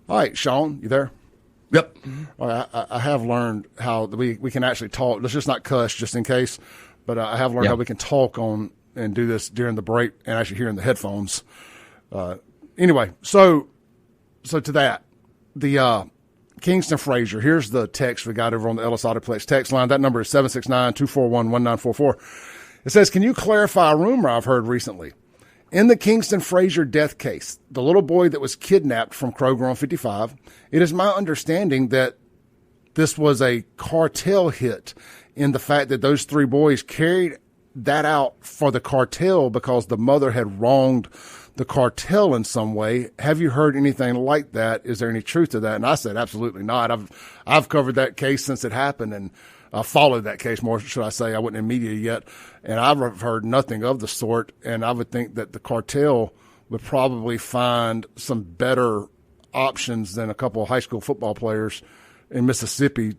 All right, Sean, you there? Yep. All right, I have learned how we can actually talk. Let's just not cuss, just in case. But I have learned how we can talk on and do this during the break and actually hear in the headphones. Anyway, so to that, the Kingston Frazier. Here's the text we got over on the Ellis Autoplex text line. That number is 769-241-1944. It says, "Can you clarify a rumor I've heard recently? In the Kingston Frazier death case, the little boy that was kidnapped from Kroger on 55, it is my understanding that this was a cartel hit in the fact that those three boys carried that out for the cartel because the mother had wronged the cartel in some way. Have you heard anything like that? Is there any truth to that?" And I said, absolutely not. I've covered that case since it happened, and followed that case more, should I say. I wasn't in media yet, and I've heard nothing of the sort. And I would think that the cartel would probably find some better options than a couple of high school football players in Mississippi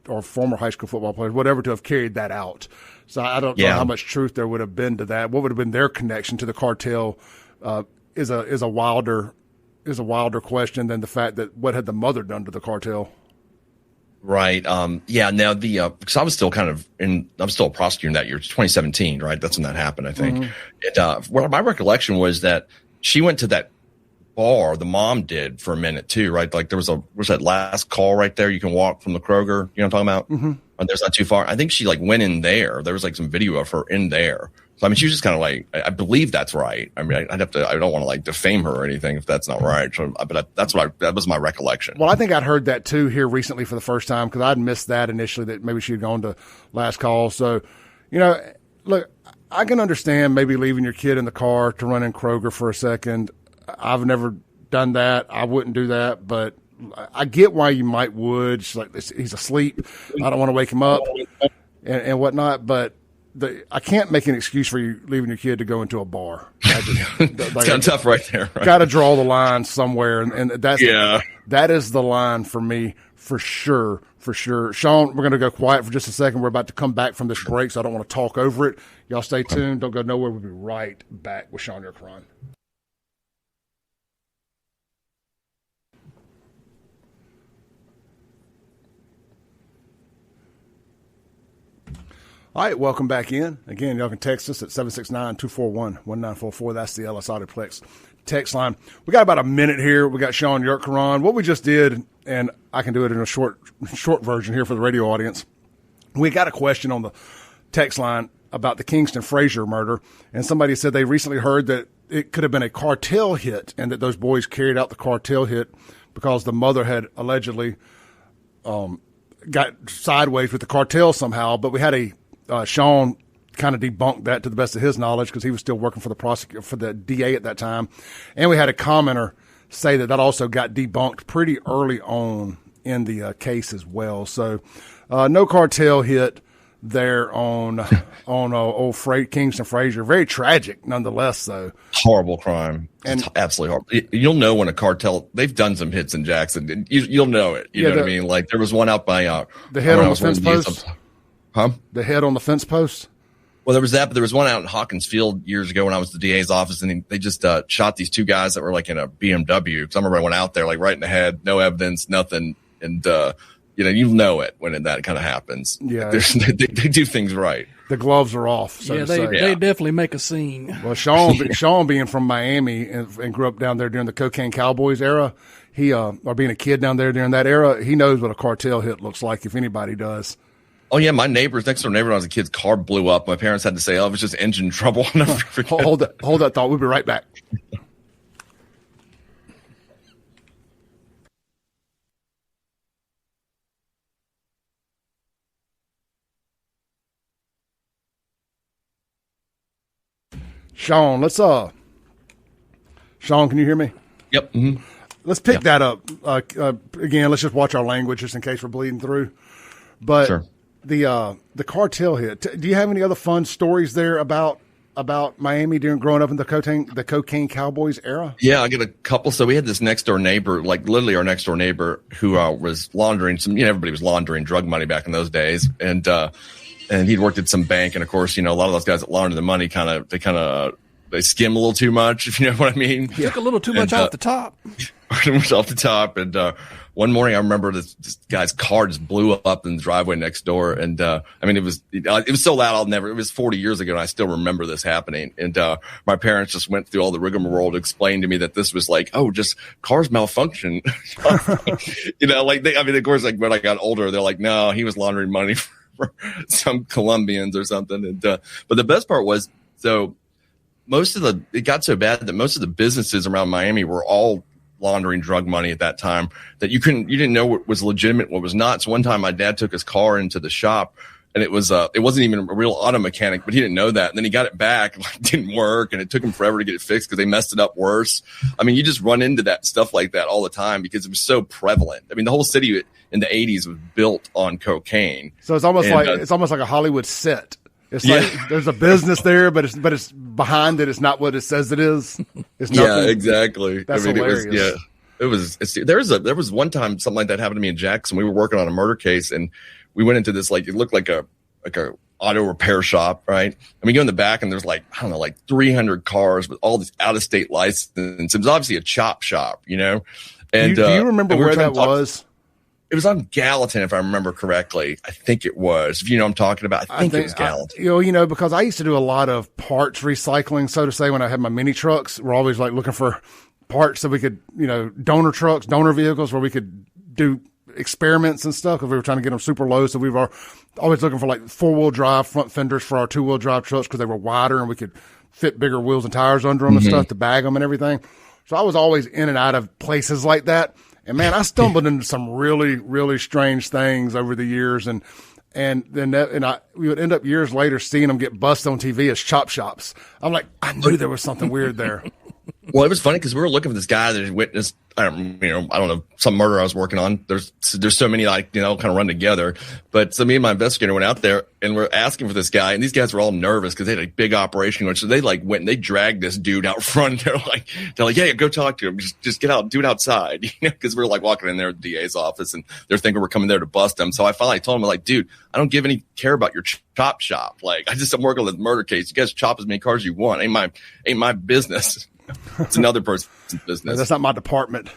or former high school football players, whatever, to have carried that out. So I don't know how much truth there would have been to that. What would have been their connection to the cartel is a wilder question than the fact that what had the mother done to the cartel. Right. Now because I was still I'm still a prosecutor in that year. It's 2017, right? That's when that happened, I think. Mm-hmm. And my recollection was that she went to that bar, the mom did, for a minute too, right? Like there was that last call right there. You can walk from the Kroger, you know what I'm talking about? Mm-hmm. And there's not too far. I think she went in there. There was some video of her in there. So, she was just kind of I believe that's right. I don't want to defame her or anything if that's not right. So, but that was my recollection. Well, I think I'd heard that too here recently for the first time, because I'd missed that initially, that maybe she had gone to last call. So, look, I can understand maybe leaving your kid in the car to run in Kroger for a second. I've never done that. I wouldn't do that, but I get why you would. He's asleep. I don't want to wake him up and whatnot, but I can't make an excuse for you leaving your kid to go into a bar. It's kind of tough right there. Right? Got to draw the line somewhere, and that is the line for me, for sure. Sean, we're going to go quiet for just a second. We're about to come back from this break, so I don't want to talk over it. Y'all stay tuned. Don't go nowhere. We'll be right back with Sean Yerkaron. All right, welcome back in. Again, y'all can text us at 769-241-1944. That's the Ellis Autoplex text line. We got about a minute here. We got Sean Yerkaron. What we just did, and I can do it in a short version here for the radio audience. We got a question on the text line about the Kingston Frazier murder, and somebody said they recently heard that it could have been a cartel hit and that those boys carried out the cartel hit because the mother had allegedly got sideways with the cartel somehow. But we had Sean kind of debunked that to the best of his knowledge, because he was still working for the DA at that time. And we had a commenter say that also got debunked pretty early on in the case as well. So no cartel hit there on old Kingston Frazier. Very tragic nonetheless, though. Horrible crime. And it's absolutely horrible. You'll know when a cartel, they've done some hits in Jackson. You'll know it. You know what I mean? There was one out by the head on the fence post. Huh? The head on the fence post? Well, there was that, but there was one out in Hawkins Field years ago when I was at the DA's office, and they just shot these two guys that were in a BMW. Because I remember I went out there right in the head, no evidence, nothing, and you know it when that kind of happens. Yeah, they do things right. The gloves are off. So they definitely make a scene. Well, Sean being from Miami and grew up down there during the Cocaine Cowboys era, or being a kid down there during that era, he knows what a cartel hit looks like, if anybody does. Oh, yeah, my next door neighbor when I was a kid's car blew up. My parents had to say, it was just engine trouble. Hold that thought. We'll be right back. Sean, Sean, can you hear me? Yep. Mm-hmm. Let's pick that up. Again, let's just watch our language just in case we're bleeding through. But Sure. The cartel hit. Do you have any other fun stories there about Miami growing up in the cocaine cowboys era? Yeah, I get a couple. So we had this next door neighbor, like literally our next door neighbor, who was laundering some. Everybody was laundering drug money back in those days, and he'd worked at some bank, and of course, a lot of those guys that launder the money they skim a little too much, if you know what I mean. Yeah. Took a little too much off the top. Too much off the top, and one morning I remember this guy's car just blew up in the driveway next door, and it was so loud it was 40 years ago, and I still remember this happening. And my parents just went through all the rigmarole to explain to me that this was like, just cars malfunction. Of course, like when I got older, they're like, no, he was laundering money for some Colombians or something. And but the best part was, so it got so bad that most of the businesses around Miami were all laundering drug money at that time, that you didn't know what was legitimate, what was not. So one time my dad took his car into the shop, and it wasn't even a real auto mechanic, but he didn't know that. And then he got it back, and it didn't work, and it took him forever to get it fixed because they messed it up worse. You just run into that stuff like that all the time because it was so prevalent. The whole city in the 80s was built on cocaine. So it's almost like a Hollywood set. It's like there's a business there, but it's behind it. It's not what it says it is. It's nothing. Yeah, exactly. That's hilarious. There was one time something like that happened to me in Jackson. We were working on a murder case, and we went into this, it looked like a auto repair shop, right? And we go in the back, and there's 300 cars with all these out of state licenses. It was obviously a chop shop, And do you remember where that was? It was on Gallatin, if I remember correctly. I think it was. If you know what I'm talking about, I think it was Gallatin. Because I used to do a lot of parts recycling, so to say, when I had my mini trucks. We're always looking for parts that we could, donor trucks, donor vehicles where we could do experiments and stuff because we were trying to get them super low. So we were always looking for 4-wheel drive front fenders for our 2-wheel drive trucks because they were wider and we could fit bigger wheels and tires under them and stuff to bag them and everything. So I was always in and out of places like that. And man, I stumbled into some really, really strange things over the years, and we would end up years later seeing them get busted on TV as chop shops. I'm like, I knew there was something weird there. Well, it was funny because we were looking for this guy that had witnessed, I don't know, some murder I was working on. There's so many kind of run together. But so me and my investigator went out there and we're asking for this guy, and these guys were all nervous because they had a big operation. So they went and they dragged this dude out front. They're like, yeah, go talk to him. Just get out, do it outside, because we're walking in there at the DA's office and they're thinking we're coming there to bust him. So I finally told him, dude, I don't give any care about your chop shop. I'm working on this murder case. You guys chop as many cars as you want. Ain't my business. It's another person's business. That's not my department.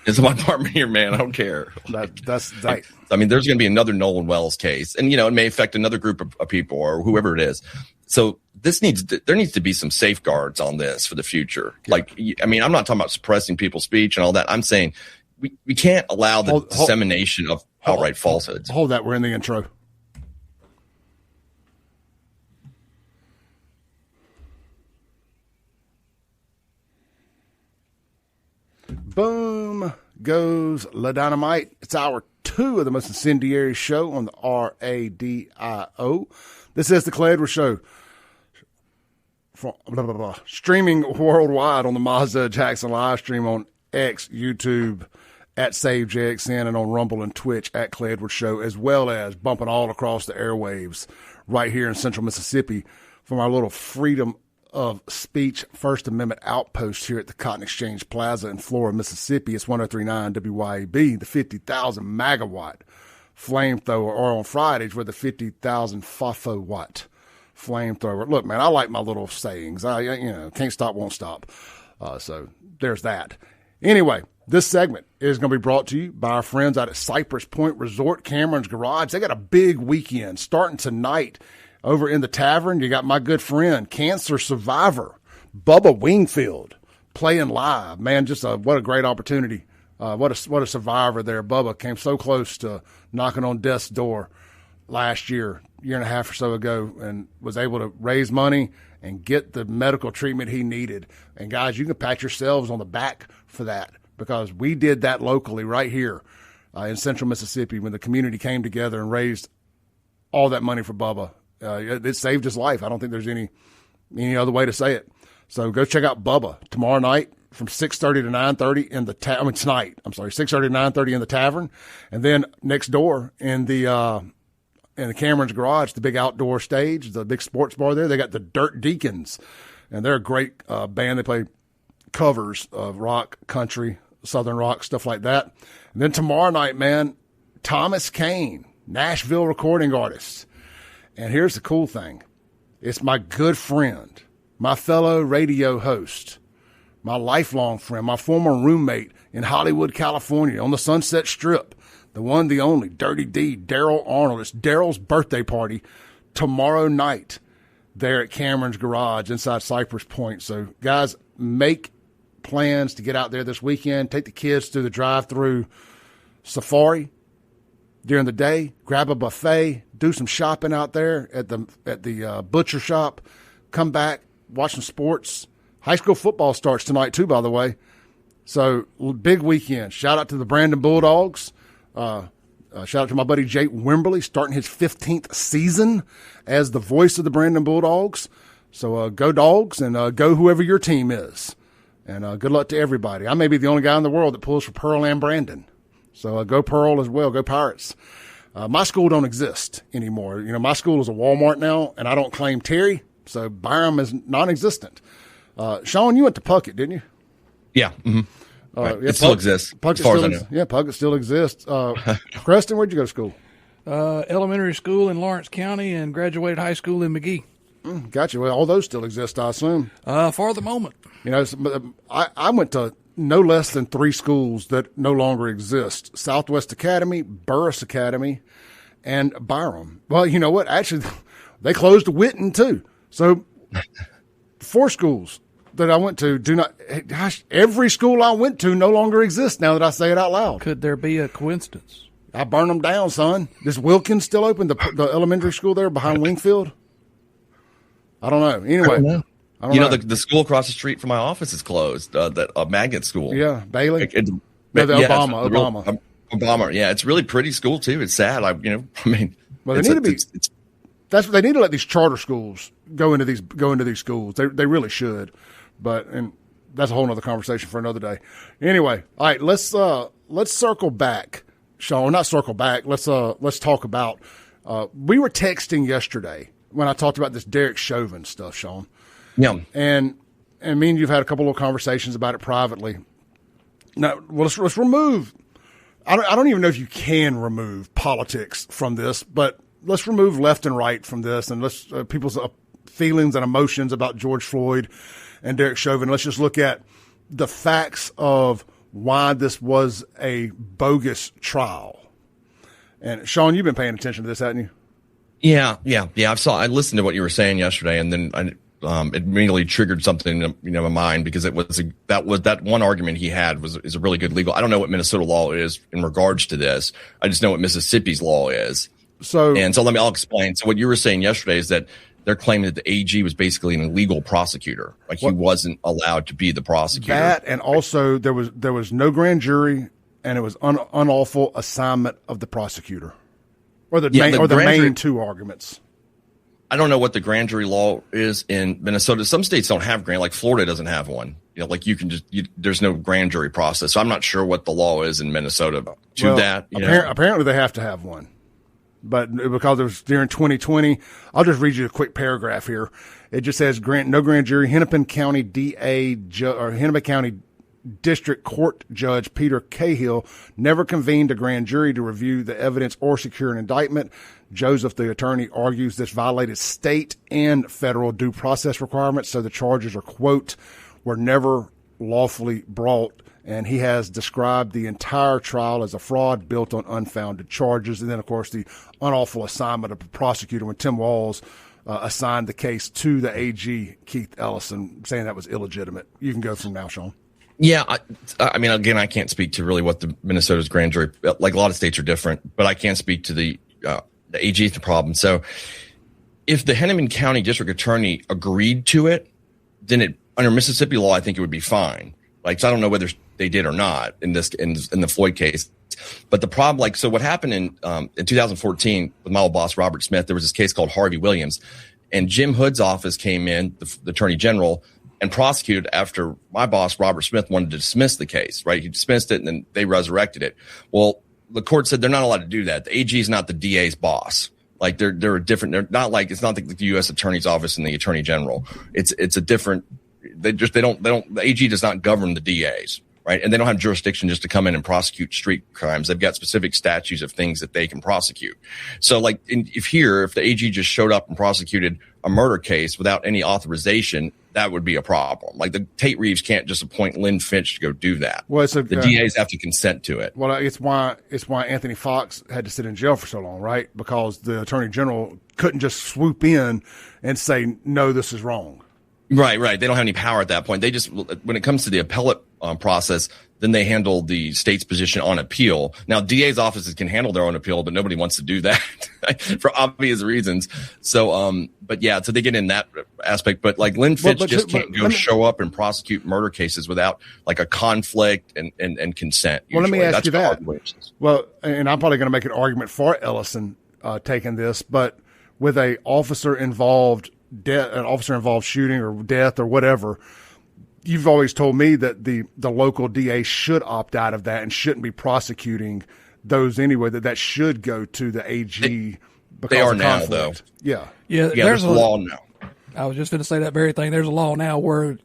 It's my department here, man. I don't care. That's there's going to be another Nolan Wells case, and it may affect another group of people or whoever it is. So there needs to be some safeguards on this for the future. Yeah. I'm not talking about suppressing people's speech and all that. I'm saying we can't allow the dissemination of outright falsehoods. Hold that. We're in the intro. Boom goes La Dynamite. It's hour 2 of the most incendiary show on the RADIO. This is the Clay Edwards Show. Streaming worldwide on the Mazda Jackson live stream on X, YouTube, at SaveJXN, and on Rumble and Twitch at Clay Edwards Show, as well as bumping all across the airwaves right here in central Mississippi from our little freedom of speech First Amendment outpost here at the Cotton Exchange Plaza in Florida, Mississippi. It's 103.9 WYAB, the 50,000 megawatt flamethrower, or on Fridays we're the 50,000 FOFO-watt flamethrower. Look, man, I like my little sayings. I can't stop, won't stop. So there's that. Anyway, this segment is going to be brought to you by our friends out at Cypress Point Resort, Cameron's Garage. They got a big weekend starting tonight. Over in the tavern, you got my good friend, cancer survivor, Bubba Wingfield, playing live. Man, just what a great opportunity. What a survivor there. Bubba came so close to knocking on death's door last year and a half or so ago, and was able to raise money and get the medical treatment he needed. And guys, you can pat yourselves on the back for that, because we did that locally right here in central Mississippi when the community came together and raised all that money for Bubba. It saved his life. I don't think there's any any other way to say it. So go check out Bubba tomorrow night from 6:30 to 9:30 in the tonight. I'm sorry, 6:30 to 9:30 in the tavern, and then next door in the Cameron's Garage, the big outdoor stage, the big sports bar there. They got the Dirt Deacons, and they're a great band. They play covers of rock, country, southern rock, stuff like that. And then tomorrow night, man, Thomas Kane, Nashville recording artist. And here's the cool thing. It's my good friend, my fellow radio host, my lifelong friend, my former roommate in Hollywood, California, on the Sunset Strip, the one, the only, Dirty D, Daryl Arnold. It's Daryl's birthday party tomorrow night there at Cameron's Garage inside Cypress Point. So, guys, make plans to get out there this weekend. Take the kids through the drive-through safari during the day. Grab a buffet. Do some shopping out there at the butcher shop. Come back, watch some sports. High school football starts tonight, too, by the way. So, big weekend. Shout out to the Brandon Bulldogs. Shout out to my buddy Jake Wimberly, starting his 15th season as the voice of the Brandon Bulldogs. So, go Dogs and go whoever your team is. And good luck to everybody. I may be the only guy in the world that pulls for Pearl and Brandon. So, go Pearl as well. Go Pirates. My school don't exist anymore. You know, my school is a Walmart now, and I don't claim Terry. So, Byram is non-existent. Sean, you went to Puckett, didn't you? Yeah. Mm-hmm. Right. Yeah, it still exists. Puckett still exists. Preston, where'd you go to school? Elementary school in Lawrence County and graduated high school in McGee. Gotcha. Well, all those still exist, I assume. For the moment. You know, I went to no less than 3 schools that no longer exist: Southwest Academy, Burris Academy, and Byram. Well, you know what? Actually, they closed Whitten too. So 4 schools that I went to do not. Gosh, every school I went to no longer exists now that I say it out loud. Could there be a coincidence? I burned them down, son. Is Wilkins still open? The elementary school there behind Wingfield? I don't know. Anyway, I don't know. The school across the street from my office is closed. That magnet school. Yeah, Bailey. Obama. Obama. Yeah, it's really pretty school too. It's sad. Well, they need to be. That's what they need to let these charter schools go into these schools. They really should, and that's a whole nother conversation for another day. Anyway, all right, let's circle back, Sean. Not circle back. Let's talk about. We were texting yesterday when I talked about this Derek Chauvin stuff, Sean. Yeah, and me and you've had a couple of conversations about it privately. Now, well, let's remove. I don't even know if you can remove politics from this, but let's remove left and right from this, and let's people's feelings and emotions about George Floyd and Derek Chauvin. Let's just look at the facts of why this was a bogus trial. And Sean, you've been paying attention to this, haven't you? Yeah. I listened to what you were saying yesterday, and then it immediately triggered something in my mind, because that one argument he had is a really good legal. I don't know what Minnesota law is in regards to this. I just know what Mississippi's law is. So I'll explain. So what you were saying yesterday is that they're claiming that the AG was basically an illegal prosecutor. Like he wasn't allowed to be the prosecutor. That, and also there was no grand jury, and it was unlawful assignment of the prosecutor, or the main 2 arguments. I don't know what the grand jury law is in Minnesota. Some states don't have like Florida doesn't have one. Like you can there's no grand jury process. So I'm not sure what the law is in Minnesota to that. Apparently they have to have one. But because it was during 2020, I'll just read you a quick paragraph here. It just says, no grand jury, Hennepin County Hennepin County District Court Judge Peter Cahill never convened a grand jury to review the evidence or secure an indictment. Joseph, the attorney, argues this violated state and federal due process requirements, so the charges are, quote, were never lawfully brought. And he has described the entire trial as a fraud built on unfounded charges. And then, of course, the unlawful assignment of the prosecutor when Tim Walz assigned the case to the AG, Keith Ellison, saying that was illegitimate. You can go from now, Sean. Yeah. I mean, again, I can't speak to really what the Minnesota's grand jury, like a lot of states are different, but I can speak to the AG is the problem. So if the Hennepin County District Attorney agreed to it, then under Mississippi law, I think it would be fine. So I don't know whether they did or not in the Floyd case, but the problem, so what happened in 2014 with my old boss Robert Smith, there was this case called Harvey Williams, And Jim Hood's office came in, the attorney general, and prosecuted after my boss, Robert Smith, wanted to dismiss the case, right? He dismissed it and then they resurrected it. Well, the court said they're not allowed to do that. The AG is not the DA's boss. Like they're a different, they're not like, it's not like the U.S. Attorney's Office and the Attorney General. It's a different, the AG does not govern the DAs, right? And they don't have jurisdiction just to come in and prosecute street crimes. They've got specific statutes of things that they can prosecute. So like if the AG just showed up and prosecuted a murder case without any authorization, that would be a problem. Like the Tate Reeves can't just appoint Lynn Finch to go do that. Well, the DAs have to consent to it. Well, it's why Anthony Fox had to sit in jail for so long, right? Because the Attorney General couldn't just swoop in and say, no, this is wrong. Right. They don't have any power at that point. They just, when it comes to the appellate process, then they handle the state's position on appeal. Now, DA's offices can handle their own appeal, but nobody wants to do that for obvious reasons. So, but yeah, so they get in that aspect. But like Lynn Finch can't show up and prosecute murder cases without like a conflict and consent. Well, let me ask you that. Well, and I'm probably going to make an argument for Ellison taking this, but with an officer involved shooting or death or whatever, you've always told me that the local DA should opt out of that and shouldn't be prosecuting those anyway, that should go to the AG. They are now, though. Yeah. There's a law now. I was just going to say that very thing. There's a law now where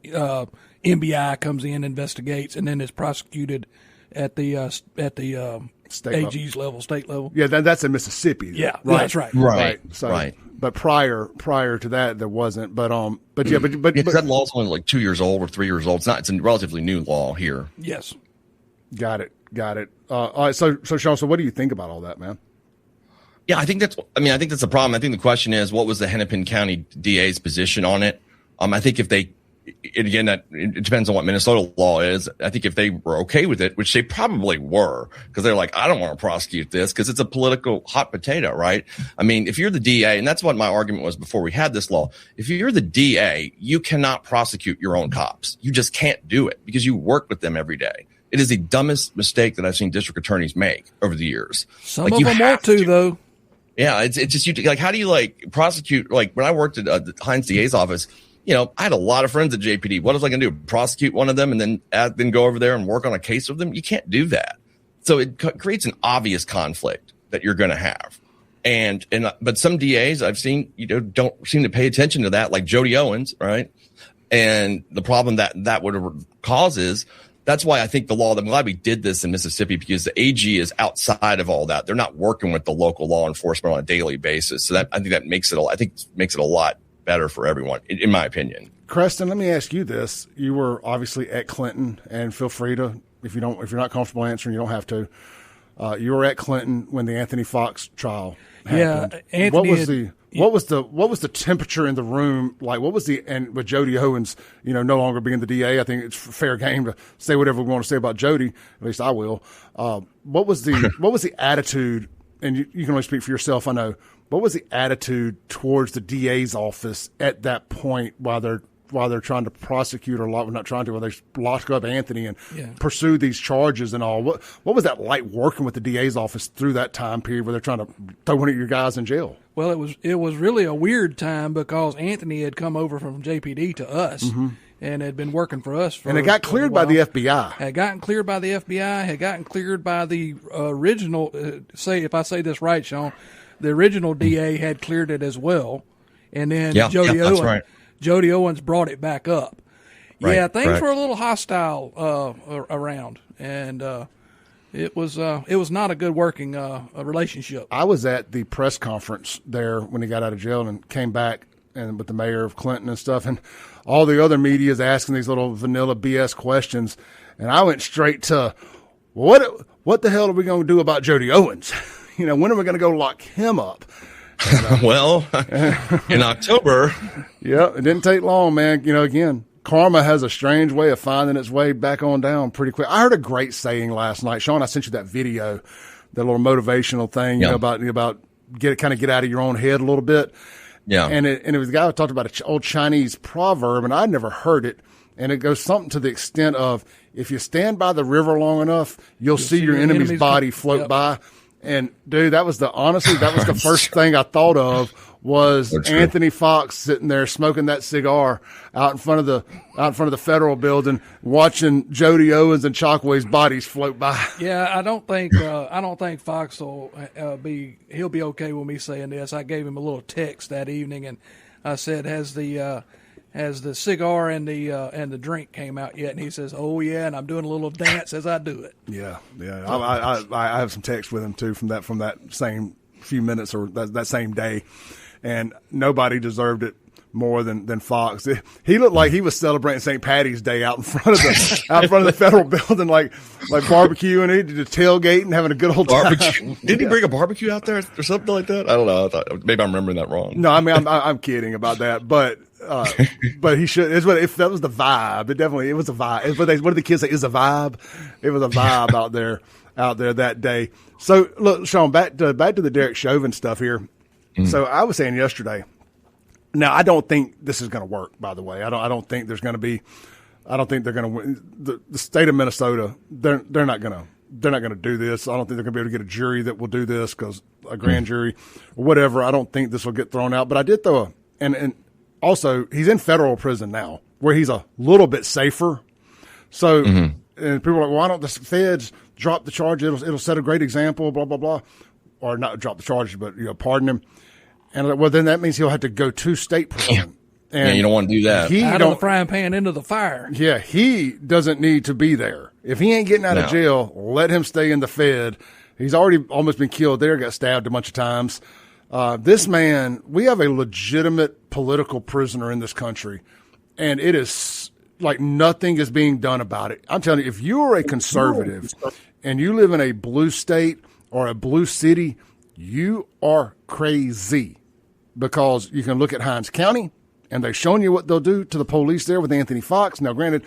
NBI comes in, investigates, and then is prosecuted at the AG's level, state level. Yeah, that's in Mississippi. Yeah, right. That's right. Right. So, right. But prior to that, there wasn't. But that law's only like 2 years old or 3 years old. It's a relatively new law here. Yes. Got it. All right. So Sean, so what do you think about all that, man? Yeah, I think that's the problem. I think the question is, what was the Hennepin County DA's position on it? I think if they, again, it depends on what Minnesota law is. I think if they were okay with it, which they probably were, because they're like, I don't want to prosecute this because it's a political hot potato, right? I mean, if you're the DA, and that's what my argument was before we had this law, if you're the DA, you cannot prosecute your own cops. You just can't do it because you work with them every day. It is the dumbest mistake that I've seen district attorneys make over the years. Some of them want to, though. Yeah, it's just like, how do you like prosecute? Like when I worked at the Heinz DA's office, I had a lot of friends at JPD. What was I going to do? Prosecute one of them and then go over there and work on a case with them? You can't do that. So it creates an obvious conflict that you're going to have. But some DAs I've seen, don't seem to pay attention to that, like Jody Owens, right? And the problem that would cause is, that's why I think I'm glad we did this in Mississippi, because the AG is outside of all that. They're not working with the local law enforcement on a daily basis. So I think makes it a lot better for everyone, in my opinion. Creston, let me ask you this. You were obviously at Clinton, and feel free to, if you're not comfortable answering, you don't have to. You were at Clinton when the Anthony Fox trial happened. Yeah, Anthony what was the temperature in the room like? And with Jody Owens, no longer being the DA, I think it's fair game to say whatever we want to say about Jody. At least I will. What was the attitude? And you can only speak for yourself, I know. What was the attitude towards the DA's office at that point while they're trying to prosecute while they lock up Anthony and pursue these charges and all? What was that like working with the DA's office through that time period where they're trying to throw one of your guys in jail? Well, it was really a weird time because Anthony had come over from JPD to us and had been working for us and it got cleared by the FBI. Had gotten cleared by the FBI. Had gotten cleared by the original. If I say this right, Sean, the original DA had cleared it as well, and then Jody Owens brought it back up. Right, things were a little hostile around, and it was not a good working relationship. I was at the press conference there when he got out of jail and came back, and with the mayor of Clinton and stuff, and all the other media is asking these little vanilla BS questions, and I went straight to what the hell are we going to do about Jody Owens? When are we going to go lock him up? Well, in October. Yeah, it didn't take long, man. Again, karma has a strange way of finding its way back on down pretty quick. I heard a great saying last night. Sean, I sent you that video, that little motivational thing, about get out of your own head a little bit. Yeah. And it was a guy who talked about an old Chinese proverb, and I'd never heard it. And it goes something to the extent of, if you stand by the river long enough, you'll see your enemy's body float by. And dude, that was the first thing I thought of was That's true. Anthony Fox sitting there smoking that cigar out in front of the federal building, watching Jody Owens and Chockway's bodies float by. Yeah, I don't think Fox will he'll be okay with me saying this. I gave him a little text that evening, and I said, "Has the cigar and the drink came out yet?" And he says, "Oh yeah," and I'm doing a little dance as I do it. Yeah. I have some text with him too from that same few minutes or that same day, and nobody deserved it more than Fox. He looked like he was celebrating St. Patty's Day out in front of the federal building, like barbecuing, he did a tailgate and having a good old time. Barbecue. Did he bring a barbecue out there or something like that? I don't know. I thought maybe I'm remembering that wrong. No, I mean I'm kidding about that, but he should. If that was the vibe, it was a vibe. What did the kids say? Is a vibe. It was a vibe out there that day. So look, Sean, back to the Derek Chauvin stuff here. So I was saying yesterday. Now I don't think this is going to work. By the way, I don't think there's going to be. I don't think they're going to win. The state of Minnesota. They're not going to do this. I don't think they're going to be able to get a jury that will do this, because a grand jury or whatever. I don't think this will get thrown out. But I did throw and also he's in federal prison now, where he's a little bit safer. So and people are like, why don't the feds drop the charge? It'll set a great example. Blah blah blah, or not drop the charge, but pardon him. And I'm like, well, then that means he'll have to go to state prison. And you don't want to do that. Out of the frying pan into the fire. Yeah, he doesn't need to be there. If he ain't getting out of jail, let him stay in the Fed. He's already almost been killed there, got stabbed a bunch of times. This man, we have a legitimate political prisoner in this country, and it is like nothing is being done about it. I'm telling you, if you are a conservative and you live in a blue state or a blue city, you are crazy, because you can look at Hinds County, and they've shown you what they'll do to the police there with Anthony Fox. Now, granted,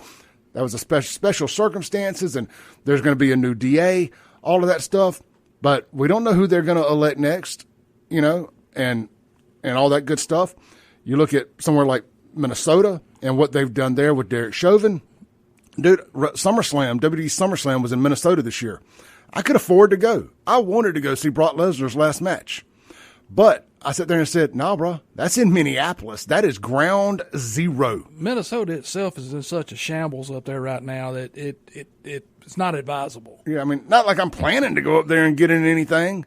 that was a special circumstances, and there's going to be a new DA, all of that stuff, but we don't know who they're going to elect next, and all that good stuff. You look at somewhere like Minnesota and what they've done there with Derek Chauvin. Dude, SummerSlam, WWE SummerSlam was in Minnesota this year. I could afford to go. I wanted to go see Brock Lesnar's last match. But I sat there and said, no, bro, that's in Minneapolis. That is ground zero. Minnesota itself is in such a shambles up there right now that it's not advisable. Yeah, I mean, not like I'm planning to go up there and get in anything,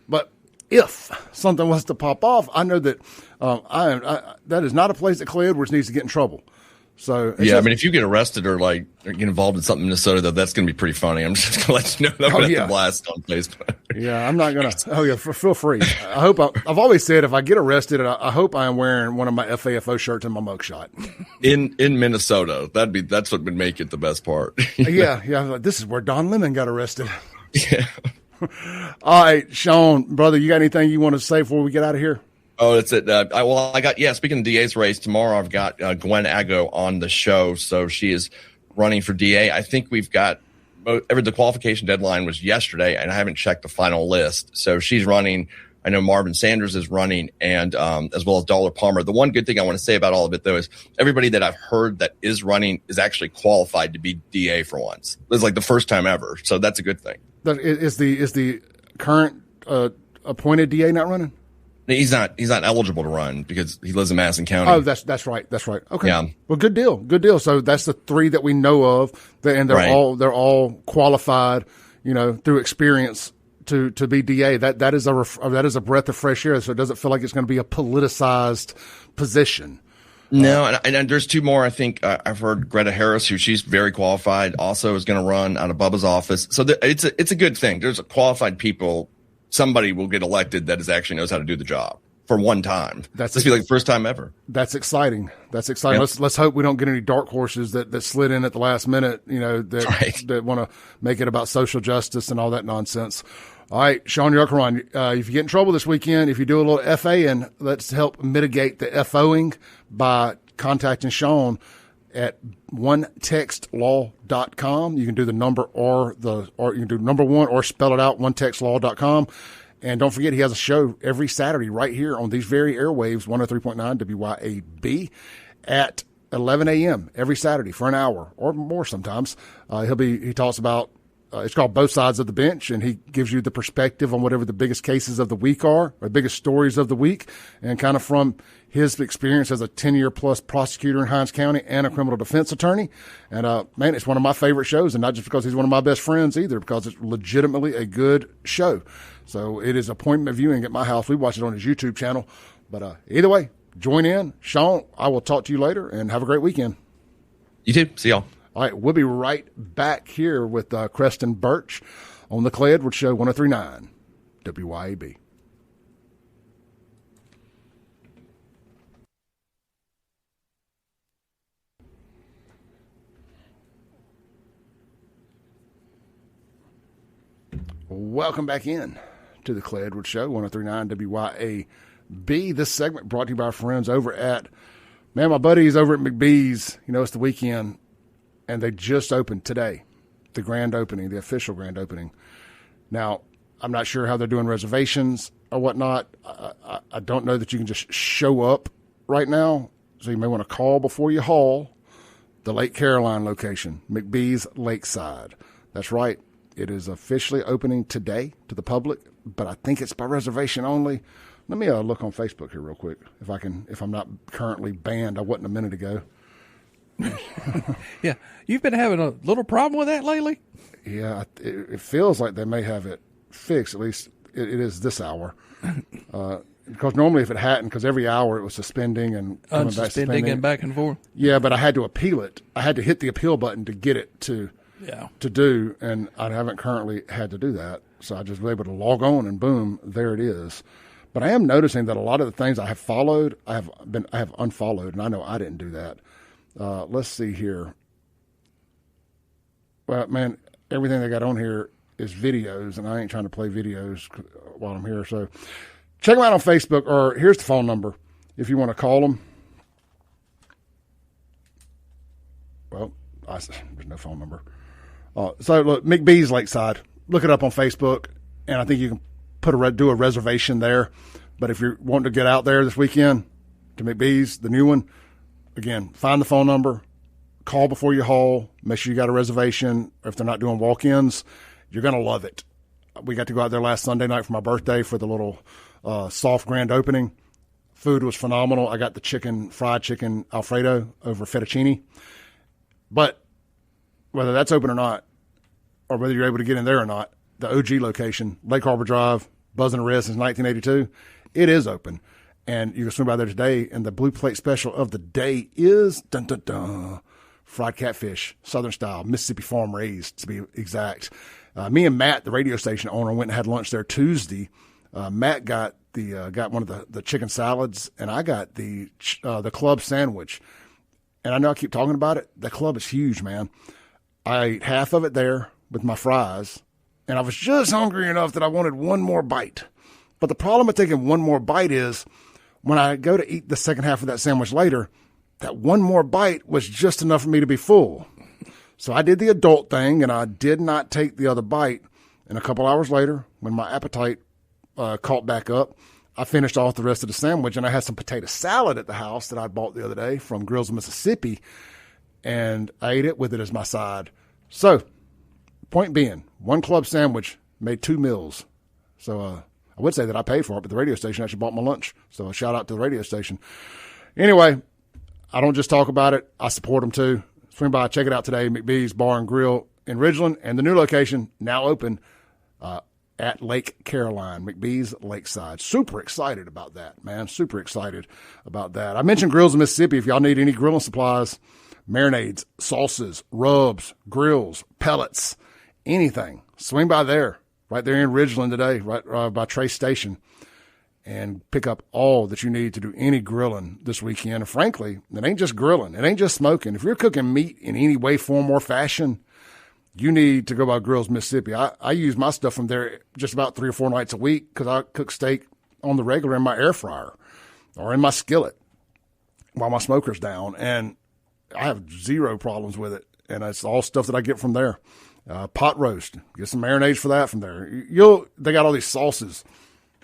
but if something was to pop off, I know that that is not a place that Clay Edwards needs to get in trouble. So yeah, I mean, if you get arrested or get involved in something in Minnesota, though, that's going to be pretty funny. I'm just going to let you know that I'm going to have to blast on Facebook. Yeah, I'm not going to. Oh yeah, feel free. I hope I've always said if I get arrested, I hope I am wearing one of my FAFO shirts in my mugshot. In Minnesota, that's what would make it the best part. Yeah. Like, this is where Don Lemon got arrested. Yeah. All right, Sean, brother, you got anything you want to say before we get out of here? Oh, that's it. Speaking of DA's race, tomorrow I've got Gwen Aggo on the show. So she is running for DA. I think we've got the qualification deadline was yesterday, and I haven't checked the final list. So she's running. I know Marvin Sanders is running, and as well as Dollar Palmer. The one good thing I want to say about all of it, though, is everybody that I've heard that is running is actually qualified to be DA for once. It's like the first time ever. So that's a good thing. Is the current appointed DA not running? He's not eligible to run because he lives in Madison County. Oh, that's right. Okay. Yeah. Well, good deal. So that's the three that we know of, and they're all qualified, through experience to be DA. That is a breath of fresh air. So it doesn't feel like it's going to be a politicized position. No, and there's two more. I think I've heard Greta Harris, who she's very qualified, also is going to run out of Bubba's office. So it's a good thing. There's qualified people. Somebody will get elected that actually knows how to do the job for one time. This be like the first time ever. That's exciting. Yep. Let's hope we don't get any dark horses that slid in at the last minute, that want to make it about social justice and all that nonsense. All right, Sean Yuckeron, if you get in trouble this weekend, if you do a little FA-ing, let's help mitigate the FOing by contacting Sean at onetextlaw.com. You can do the number or you can do number one or spell it out, onetextlaw.com. And don't forget, he has a show every Saturday right here on these very airwaves, 103.9 WYAB at 11 a.m. every Saturday for an hour or more sometimes. He talks about it's called Both Sides of the Bench, and he gives you the perspective on whatever the biggest cases of the week are, or biggest stories of the week, and kind of from his experience as a 10-year-plus prosecutor in Hinds County and a criminal defense attorney. And, man, it's one of my favorite shows, and not just because he's one of my best friends either, because it's legitimately a good show. So it is appointment viewing at my house. We watch it on his YouTube channel. But either way, join in. Sean, I will talk to you later, and have a great weekend. You too. See y'all. All right, we'll be right back here with Preston Birch on the Clay Edwards Show, 103.9 WYAB. Welcome back in to the Clay Edwards Show, 103.9 WYAB. This segment brought to you by our friends over at, my buddies over at McBee's. You know, it's the weekend, and they just opened today, the grand opening, the official grand opening. Now, I'm not sure how they're doing reservations or whatnot. I don't know that you can just show up right now, so you may want to call before you haul. The Lake Caroline location, McBee's Lakeside. That's right. It is officially opening today to the public, but I think it's by reservation only. Let me look on Facebook here real quick if I'm not currently banned. I wasn't a minute ago. Yeah, you've been having a little problem with that lately? Yeah, it feels like they may have it fixed. At least it is this hour. Because normally if it hadn't, because every hour it was suspending and coming back, suspending and back and forth. Yeah, but I had to appeal it. I had to hit the appeal button to get it to do, and I haven't currently had to do that. So I just was able to log on, and boom, there it is. But I am noticing that a lot of the things I have followed, I have unfollowed, and I know I didn't do that. Let's see here. Well, man, everything they got on here is videos, and I ain't trying to play videos while I'm here. So check them out on Facebook, or here's the phone number if you want to call them. Well, there's no phone number. So look, McBee's Lakeside. Look it up on Facebook, and I think you can do a reservation there. But if you're wanting to get out there this weekend to McBee's, the new one, again, find the phone number, call before you haul, make sure you got a reservation. Or if they're not doing walk-ins, you're going to love it. We got to go out there last Sunday night for my birthday for the little soft grand opening. Food was phenomenal. I got the fried chicken Alfredo over fettuccine. But whether that's open or not, or whether you're able to get in there or not, the OG location, Lake Harbor Drive, Buzzing Red since 1982, it is open. And you can swing by there today, and the blue plate special of the day is fried catfish, Southern style, Mississippi farm raised to be exact. Me and Matt, the radio station owner, went and had lunch there Tuesday. Matt got one of the chicken salads, and I got the club sandwich. And I know I keep talking about it. The club is huge, man. I ate half of it there with my fries, and I was just hungry enough that I wanted one more bite. But the problem with taking one more bite is when I go to eat the second half of that sandwich later, that one more bite was just enough for me to be full. So I did the adult thing, and I did not take the other bite. And a couple hours later, when my appetite caught back up, I finished off the rest of the sandwich, and I had some potato salad at the house that I bought the other day from Grills of Mississippi, and I ate it with it as my side. So, point being, one club sandwich made 2 meals. So I would say that I paid for it, but the radio station actually bought my lunch. So a shout out to the radio station. Anyway, I don't just talk about it. I support them too. Swing by, check it out today, McBee's Bar and Grill in Ridgeland, and the new location now open at Lake Caroline, McBee's Lakeside. Super excited about that, man. Super excited about that. I mentioned Grills of Mississippi. If y'all need any grilling supplies, marinades, sauces, rubs, grills, pellets, anything, swing by there, right there in Ridgeland today, right by Trace Station, and pick up all that you need to do any grilling this weekend. And frankly, it ain't just grilling. It ain't just smoking. If you're cooking meat in any way, form, or fashion, you need to go by Grills Mississippi. I use my stuff from there just about 3 or 4 nights a week because I cook steak on the regular in my air fryer or in my skillet while my smoker's down. And I have zero problems with it. And it's all stuff that I get from there. Pot roast, get some marinades for that from there. They got all these sauces.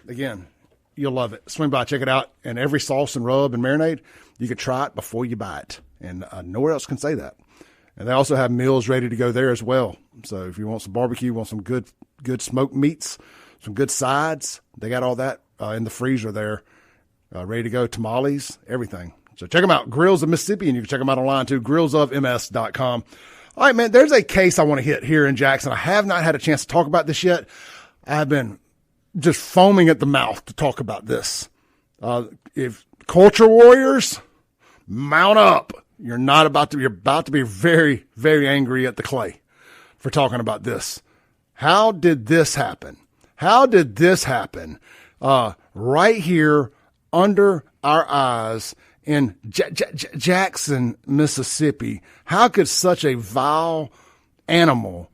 Again, you'll love it. Swing by, check it out. And every sauce and rub and marinade, you can try it before you buy it. And nowhere else can say that. And they also have meals ready to go there as well. So if you want some barbecue, want some good smoked meats, some good sides, they got all that in the freezer there, ready to go. Tamales, everything. So check them out, Grills of Mississippi, and you can check them out online too, grillsofms.com. All right, man, there's a case I want to hit here in Jackson. I have not had a chance to talk about this yet. I've been just foaming at the mouth to talk about this. If culture warriors, mount up. You're about to be very, very angry at the Clay for talking about this. How did this happen? Right here under our eyes in Jackson, Mississippi. How could such a vile animal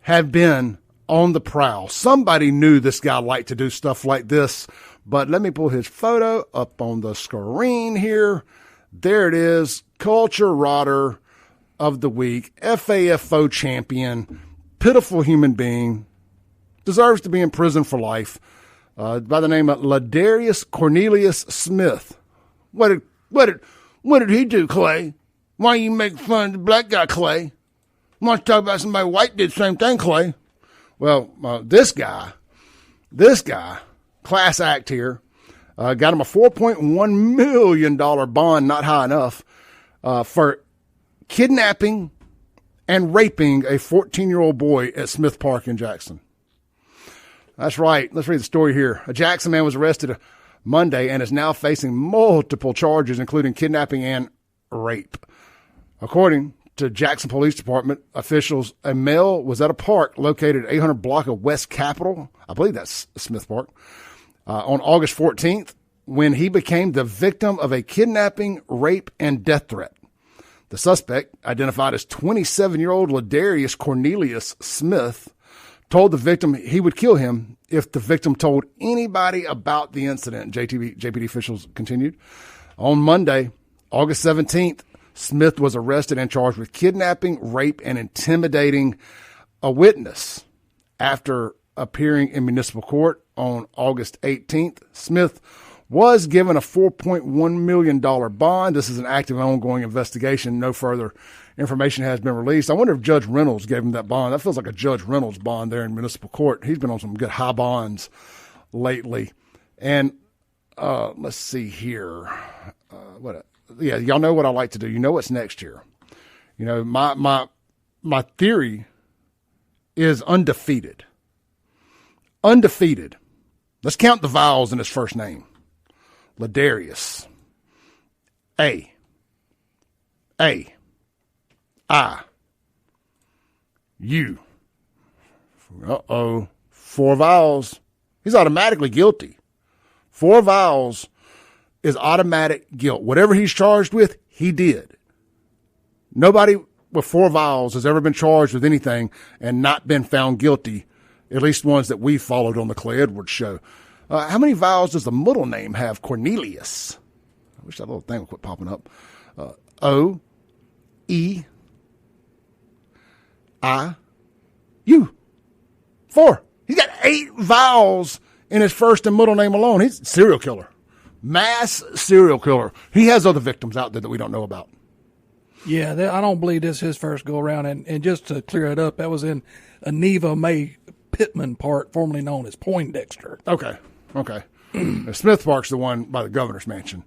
have been on the prowl? Somebody knew this guy liked to do stuff like this, but let me pull his photo up on the screen here. There it is. Culture rotter of the week, FAFO champion, pitiful human being, deserves to be in prison for life, by the name of Ladarius Cornelius Smith. What did he do, Clay? Why you make fun of the black guy, Clay? Want to talk about somebody white did the same thing, Clay? Well, this guy, class act here, got him a $4.1 million bond, not high enough, for kidnapping and raping a 14-year-old boy at Smith Park in Jackson. That's right. Let's read the story here. A Jackson man was arrested Monday and is now facing multiple charges, including kidnapping and rape. According to Jackson Police Department officials, a male was at a park located at 800 block of West Capitol, I believe that's Smith Park, on August 14th, when he became the victim of a kidnapping, rape, and death threat. The suspect, identified as 27-year-old Ladarius Cornelius Smith, told the victim he would kill him if the victim told anybody about the incident, JPD officials continued. On Monday, August 17th, Smith was arrested and charged with kidnapping, rape, and intimidating a witness. After appearing in municipal court on August 18th, Smith was given a $4.1 million bond. This is an active and ongoing investigation. No further information has been released. I wonder if Judge Reynolds gave him that bond. That feels like a Judge Reynolds bond there in municipal court. He's been on some good high bonds lately. And let's see here. Y'all know what I like to do. You know what's next here. You know, my theory is undefeated. Undefeated. Let's count the vowels in his first name. Ladarius. A. I. U. Uh-oh. 4 vowels. He's automatically guilty. 4 vowels is automatic guilt. Whatever he's charged with, he did. Nobody with 4 vowels has ever been charged with anything and not been found guilty, at least ones that we followed on the Clay Edwards show. How many vowels does the middle name have? Cornelius. I wish that little thing would quit popping up. O, E, I, U. 4. He's got 8 vowels in his first and middle name alone. He's a serial killer. Mass serial killer. He has other victims out there that we don't know about. Yeah, I don't believe this is his first go around. And just to clear it up, that was in Neva May Pittman Park, formerly known as Poindexter. Okay. Smith Park's the one by the governor's mansion,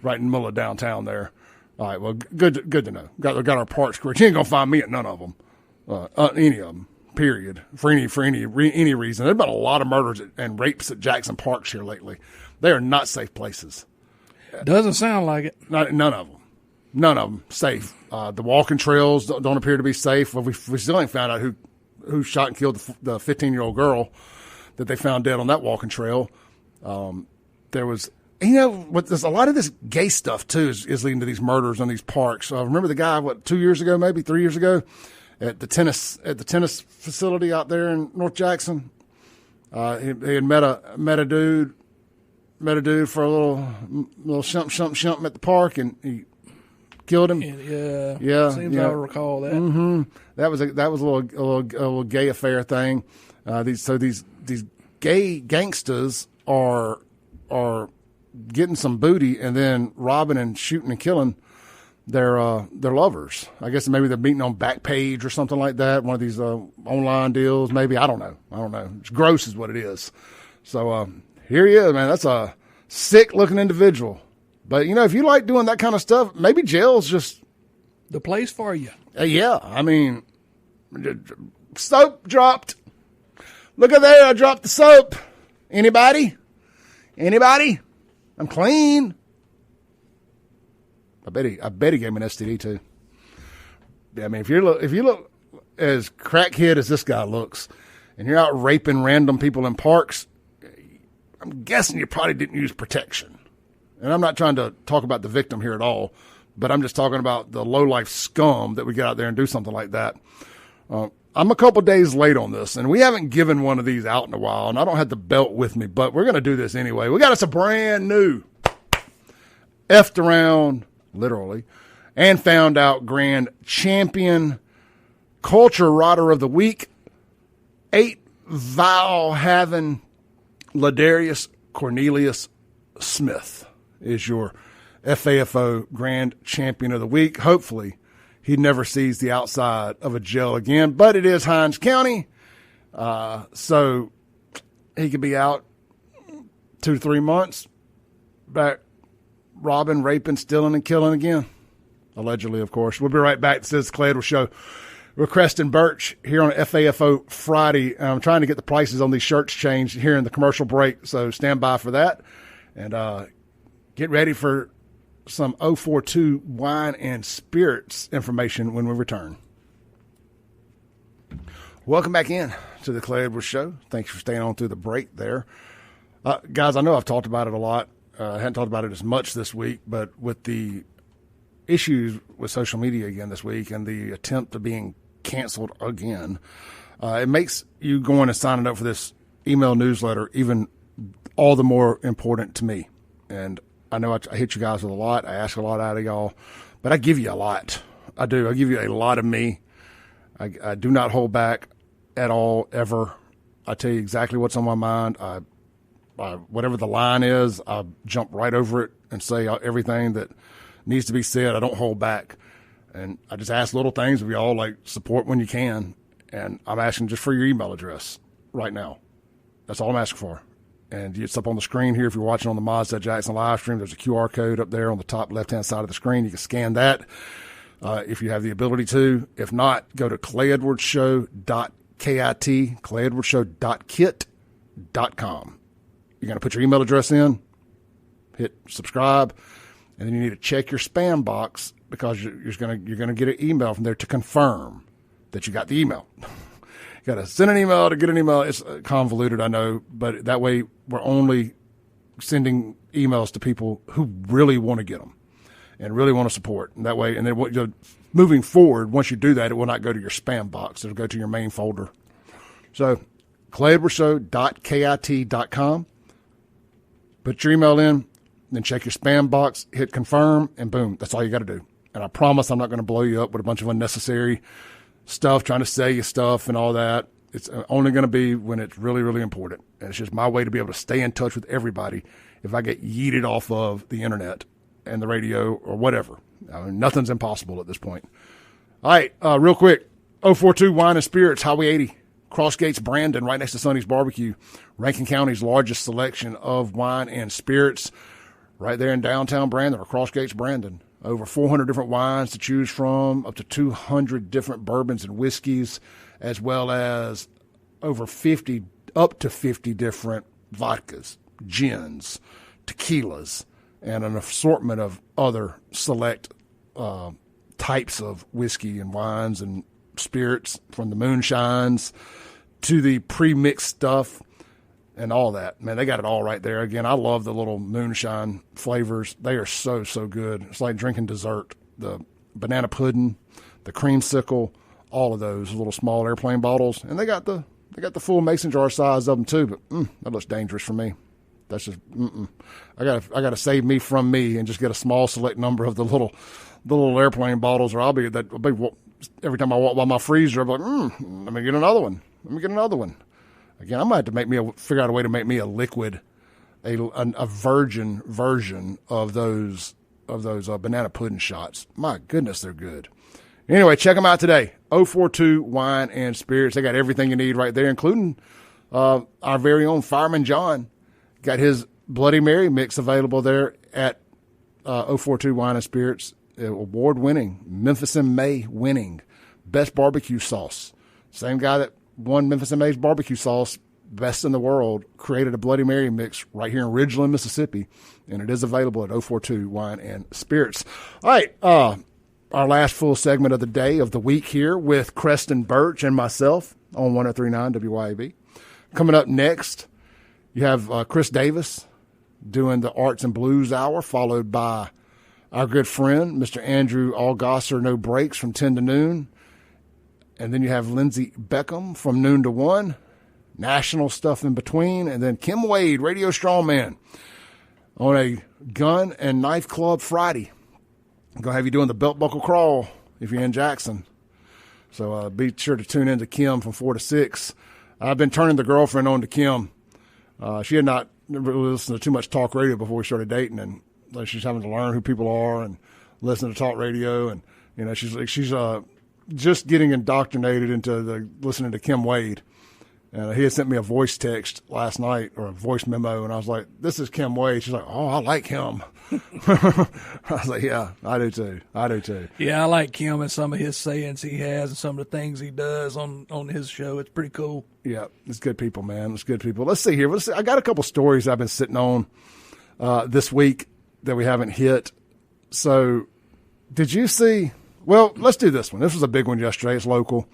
right in the middle of downtown there. All right, well, good to know. Got our parks correct. You ain't gonna find me at none of them, any of them. Period. For any reason. There's been a lot of murders and rapes at Jackson Parks here lately. They are not safe places. Doesn't sound like it. None of them safe. The walking trails don't appear to be safe. Well, we still ain't found out who shot and killed the 15-year-old girl that they found dead on that walking trail. There was, there's a lot of this gay stuff too is leading to these murders on these parks. Remember the guy, 2 years ago, maybe 3 years ago, at the tennis facility out there in North Jackson. He had met a dude for a little shump at the park, and he killed him. Yeah. Seems I recall that. Mm-hmm. That was a little gay affair thing. These gay gangsters are getting some booty and then robbing and shooting and killing their lovers. I guess maybe they're meeting on Backpage or something like that. One of these online deals, maybe. I don't know. It's gross, is what it is. So here he is, man. That's a sick looking individual. But if you like doing that kind of stuff, maybe jail's just the place for you. Yeah, I mean, soap dropped. Look at there, I dropped the soap. Anybody? I'm clean. I bet he gave me an STD too. Yeah, I mean, if you look as crackhead as this guy looks, and you're out raping random people in parks, I'm guessing you probably didn't use protection. And I'm not trying to talk about the victim here at all, but I'm just talking about the low-life scum that we get out there and do something like that. I'm a couple days late on this, and we haven't given one of these out in a while, and I don't have the belt with me, but we're going to do this anyway. We got us a brand new effed around, literally, and found out grand champion culture rodder of the week, 8 vial having Ladarius Cornelius Smith is your FAFO grand champion of the week. Hopefully he never sees the outside of a jail again, but it is Hinds County. So he could be out 2 to 3 months back robbing, raping, stealing, and killing again. Allegedly, of course. We'll be right back. This is the Clay Edwards Show. We're Creston Birch here on FAFO Friday. I'm trying to get the prices on these shirts changed here in the commercial break, so stand by for that. And get ready for some 042 wine and spirits information when we return. Welcome back in to the Clay Edwards Show. Thanks for staying on through the break there. Guys, I know I've talked about it a lot. I hadn't talked about it as much this week, but with the issues with social media again this week and the attempt of being canceled again, it makes you going and signing up for this email newsletter even all the more important to me. And I know I hit you guys with a lot. I ask a lot out of y'all, but I give you a lot. I do. I give you a lot of me. I do not hold back at all, ever. I tell you exactly what's on my mind. Whatever the line is, I jump right over it and say everything that needs to be said. I don't hold back. And I just ask little things of y'all, like support when you can. And I'm asking just for your email address right now. That's all I'm asking for. And it's up on the screen here. If you're watching on the Mazda Jackson live stream, there's a QR code up there on the top left-hand side of the screen. You can scan that if you have the ability to. If not, go to clayedwardsshow.kit, clayedwardsshow.kit.com. You're going to put your email address in, hit subscribe, and then you need to check your spam box because you're going to get an email from there to confirm that you got the email. You got to send an email to get an email. It's convoluted, I know, but that way we're only sending emails to people who really want to get them and really want to support. And that way, and then moving forward, once you do that, it will not go to your spam box. It'll go to your main folder. So, clayedwardsshow.kit.com. Put your email in, then check your spam box, hit confirm, and boom, that's all you got to do. And I promise I'm not going to blow you up with a bunch of unnecessary stuff, trying to sell you stuff and all that. It's only going to be when it's really, really important. And it's just my way to be able to stay in touch with everybody if I get yeeted off of the internet and the radio or whatever. I mean, nothing's impossible at this point. All right, real quick, 042 Wine and Spirits, Highway 80, Cross Gates, Brandon, right next to Sonny's Barbecue, Rankin County's largest selection of wine and spirits, right there in downtown Brandon or Cross Gates, Brandon. Over 400 different wines to choose from, up to 200 different bourbons and whiskeys, as well as up to 50 different vodkas, gins, tequilas, and an assortment of other select types of whiskey and wines and spirits, from the moonshines to the pre-mixed stuff and all that. Man, they got it all right there. Again, I love the little moonshine flavors. They are so, so good. It's like drinking dessert. The banana pudding, the creamsicle, all of those little small airplane bottles. And they got the full mason jar size of them too, but that looks dangerous for me. That's just, I gotta save me from me and just get a small select number of the little airplane bottles, or I'll be every time I walk by my freezer, I'm like, let me get another one. Again, I might have to figure out a way to make me a liquid, a virgin version of those of those banana pudding shots. My goodness, they're good. Anyway, check them out today. 042 Wine and Spirits. They got everything you need right there, including our very own Fireman John. Got his Bloody Mary mix available there at 042 Wine and Spirits. Award-winning, Memphis in May winning, best barbecue sauce. Same guy that won Memphis in May's barbecue sauce, best in the world, created a Bloody Mary mix right here in Ridgeland, Mississippi, and it is available at 042 Wine and Spirits. All right, our last full segment of the day, of the week here with Creston Birch and myself on 103.9 WYAB. Coming up next, you have Chris Davis doing the Arts and Blues Hour, followed by our good friend, Mr. Andrew Allgosser, No Breaks, from 10 to noon. And then you have Lindsey Beckham from noon to 1, national stuff in between. And then Kim Wade, Radio Strongman, on a Gun and Knife Club Friday. I'm going to have you doing the belt buckle crawl if you're in Jackson. So be sure to tune in to Kim from 4 to 6. I've been turning the girlfriend on to Kim. She had not really listened to too much talk radio before we started dating, and she's having to learn who people are and listen to talk radio. And, you know, she's just getting indoctrinated into listening to Kim Wade. And he had sent me a voice text last night, or a voice memo, and I was like, this is Kim Wade. She's like, oh, I like him. I was like, yeah, I do too. Yeah, I like Kim and some of his sayings he has and some of the things he does on his show. It's pretty cool. Yeah, it's good people, man. It's good people. Let's see here. I got a couple stories I've been sitting on this week that we haven't hit. So did you see? Well, let's do this one. This was a big one yesterday. It's local.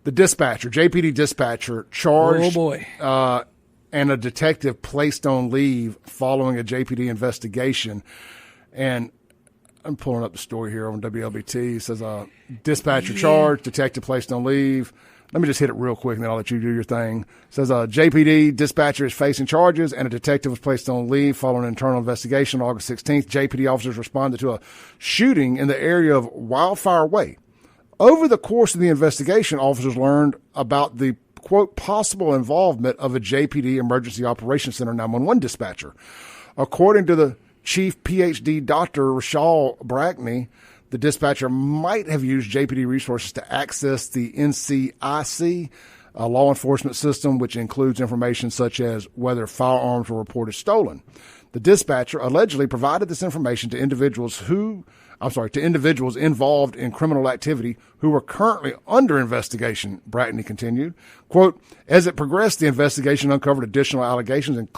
The dispatcher, JPD dispatcher, charged. Oh, boy. And a detective placed on leave following a JPD investigation. And I'm pulling up the story here on WLBT. It says, dispatcher charged, detective placed on leave. Let me just hit it real quick, and then I'll let you do your thing. It says, JPD dispatcher is facing charges, and a detective was placed on leave following an internal investigation on August 16th. JPD officers responded to a shooting in the area of Wildfire Way. Over the course of the investigation, officers learned about the, quote, possible involvement of a JPD Emergency Operations Center 911 dispatcher. According to the chief PhD, Dr. Rashal Brackney, the dispatcher might have used JPD resources to access the NCIC, a law enforcement system which includes information such as whether firearms were reported stolen. The dispatcher allegedly provided this information to individuals involved in criminal activity who were currently under investigation, Brackney continued. Quote, as it progressed, the investigation uncovered additional allegations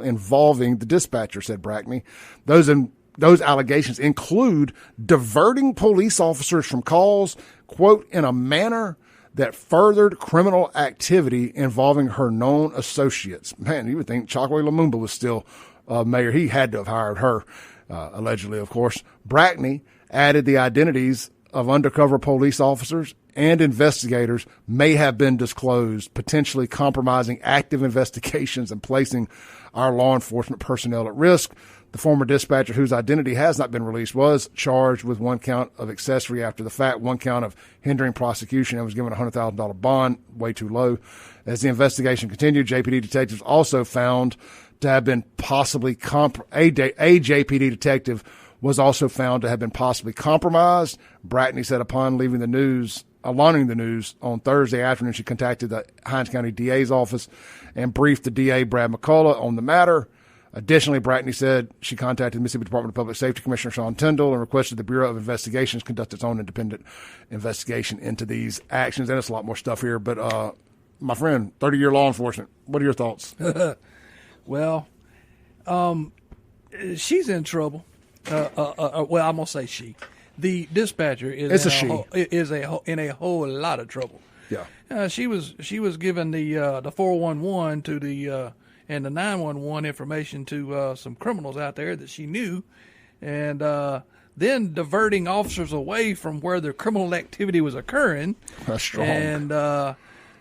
involving the dispatcher, said Brackney. Those allegations include diverting police officers from calls, quote, in a manner that furthered criminal activity involving her known associates. Man, you would think Chokwe Lumumba was still mayor. He had to have hired her, allegedly, of course. Brackney added the identities of undercover police officers and investigators may have been disclosed, potentially compromising active investigations and placing our law enforcement personnel at risk. The former dispatcher, whose identity has not been released, was charged with one count of accessory after the fact, one count of hindering prosecution, and was given a $100,000 bond, way too low. As the investigation continued, JPD detectives also found to have been possibly a JPD detective was also found to have been possibly compromised. Brackney said upon learning the news on Thursday afternoon, she contacted the Hinds County DA's office and briefed the DA, Brad McCullough, on the matter. Additionally, Brackney said she contacted the Mississippi Department of Public Safety Commissioner Sean Tyndall and requested the Bureau of Investigations conduct its own independent investigation into these actions. And it's a lot more stuff here. But, my friend, 30-year law enforcement, what are your thoughts? Well, she's in trouble. Well, I'm going to say she. The dispatcher is in a whole lot of trouble. Yeah. She was given the 411 to the and the 911 information to some criminals out there that she knew, and then diverting officers away from where their criminal activity was occurring. That's strong.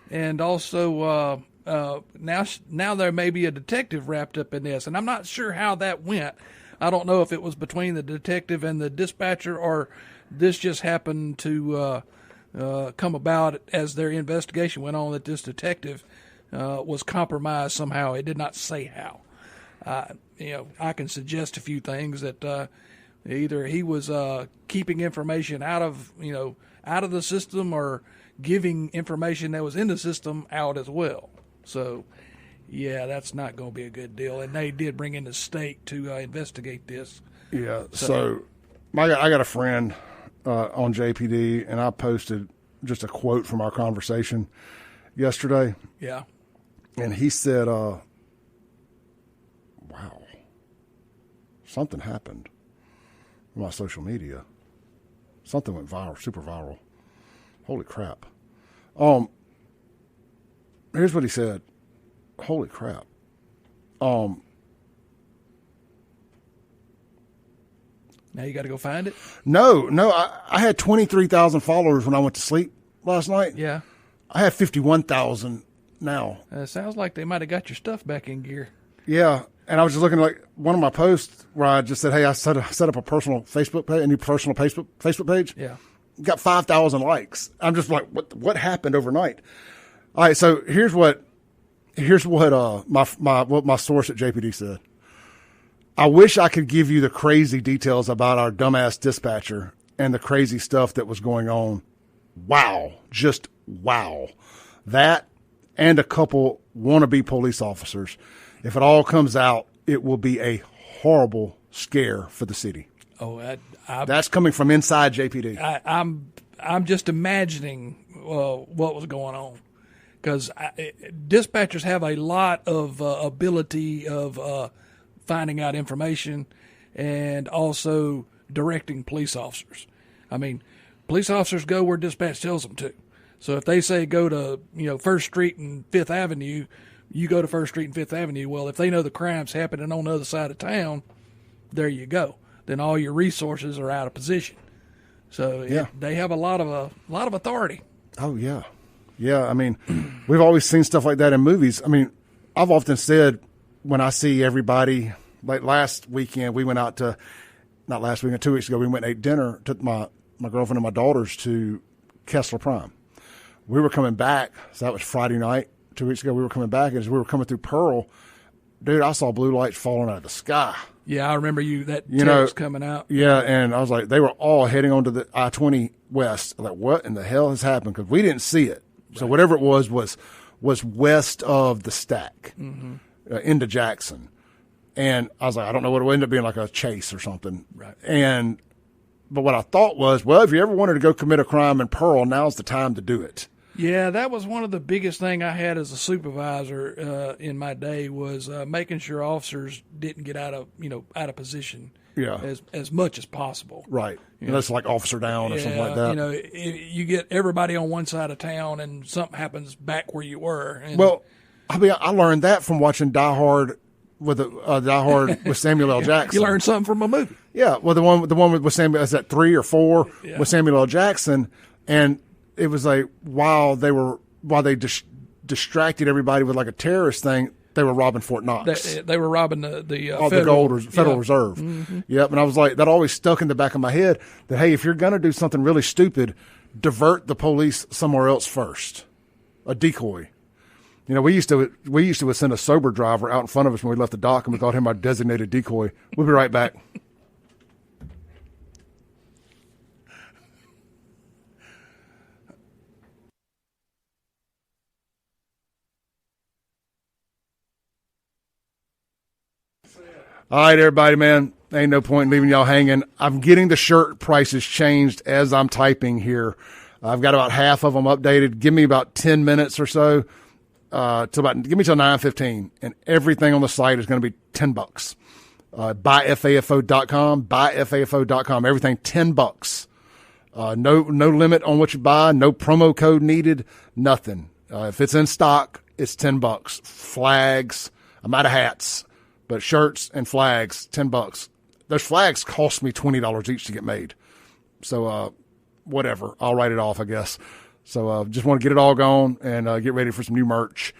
And also now there may be a detective wrapped up in this, and I'm not sure how that went. I don't know if it was between the detective and the dispatcher, or this just happened to come about as their investigation went on, that this detective was compromised somehow. It did not say how. I can suggest a few things that Either he was keeping information out of the system, or giving information that was in the system out as well. So, yeah, that's not going to be a good deal. And they did bring in the state to investigate this. Yeah. So I got a friend on JPD, and I posted just a quote from our conversation yesterday. Yeah. And he said, wow, something happened on my social media. Something went viral, super viral. Holy crap. Here's what he said. Holy crap. Now you got to go find it? No. I had 23,000 followers when I went to sleep last night. Yeah. I have 51,000 now. Sounds like they might have got your stuff back in gear. Yeah. And I was just looking like one of my posts where I just said, hey, I set up a personal Facebook page, a new personal Facebook page. Yeah. Got 5,000 likes. I'm just like, what happened overnight? All right. So here's what my source at JPD said. I wish I could give you the crazy details about our dumbass dispatcher and the crazy stuff that was going on. Wow. Just wow. That and a couple wannabe police officers. If it all comes out, it will be a horrible scare for the city. Oh, that's coming from inside JPD. I'm just imagining what was going on, because dispatchers have a lot of ability of finding out information and also directing police officers. I mean, police officers go where dispatch tells them to. So if they say go to 1st Street and 5th Avenue, you go to 1st Street and 5th Avenue. Well, if they know the crime's happening on the other side of town, there you go. Then all your resources are out of position. So they have a lot of authority. Oh yeah, yeah. I mean, we've always seen stuff like that in movies. I mean, I've often said when I see everybody, like last weekend, we went out to, not last weekend, 2 weeks ago, we went and ate dinner. Took my girlfriend and my daughters to Kessler Prime. We were coming back, so that was Friday night. 2 weeks ago, we were coming back, and as we were coming through Pearl, dude, I saw blue lights falling out of the sky. Yeah, I remember that terrorist coming out. Yeah, and I was like, they were all heading onto the I-20 West. I was like, what in the hell has happened? Because we didn't see it. Right. So whatever it was west of the stack, into Jackson. And I was like, I don't know what it would end up being, like a chase or something. Right. But what I thought was, well, if you ever wanted to go commit a crime in Pearl, now's the time to do it. Yeah, that was one of the biggest thing I had as a supervisor in my day was making sure officers didn't get out of position as much as possible. Right. That's like officer down or something like that. You get everybody on one side of town and something happens back where you were. And, well, I mean, I learned that from watching Die Hard with Samuel L. Jackson. You learned something from a movie. Yeah. Well, the one with Samuel, is that 3 or 4 with Samuel L. Jackson, and it was like while they distracted everybody with like a terrorist thing, they were robbing Fort Knox. They were robbing the Federal Reserve. Mm-hmm. Yep. And I was like, that always stuck in the back of my head that, hey, if you're going to do something really stupid, divert the police somewhere else first. A decoy. We used to send a sober driver out in front of us when we left the dock, and we called him our designated decoy. We'll be right back. All right, everybody, man. Ain't no point in leaving y'all hanging. I'm getting the shirt prices changed as I'm typing here. I've got about half of them updated. Give me about 10 minutes or so. Give me till 9:15, and everything on the site is going to be $10. Buyfafo.com, buyfafo.com. Everything $10. No limit on what you buy. No promo code needed. Nothing. If it's in stock, it's $10. Flags. I'm out of hats. But shirts and flags, $10. Those flags cost me $20 each to get made. So, whatever. I'll write it off, I guess. So, just want to get it all going and get ready for some new merch.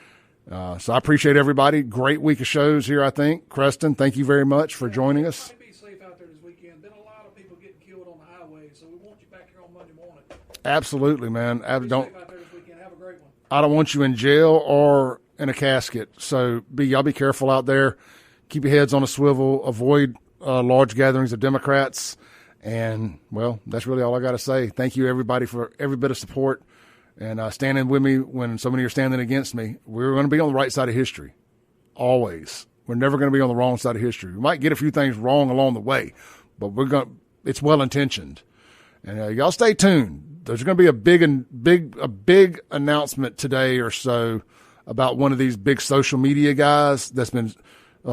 So, I appreciate everybody. Great week of shows here, I think. Creston, thank you very much for joining us. Be safe out there this weekend. Been a lot of people getting killed on the highway, so we want you back here on Monday morning. Absolutely, man. Be safe out there this weekend. Have a great one. I don't want you in jail or in a casket. So, y'all be careful out there. Keep your heads on a swivel. Avoid large gatherings of Democrats. And, well, that's really all I got to say. Thank you, everybody, for every bit of support and standing with me when so many are standing against me. We're going to be on the right side of history, always. We're never going to be on the wrong side of history. We might get a few things wrong along the way, but it's well-intentioned. And y'all stay tuned. There's going to be a big announcement today or so about one of these big social media guys that's been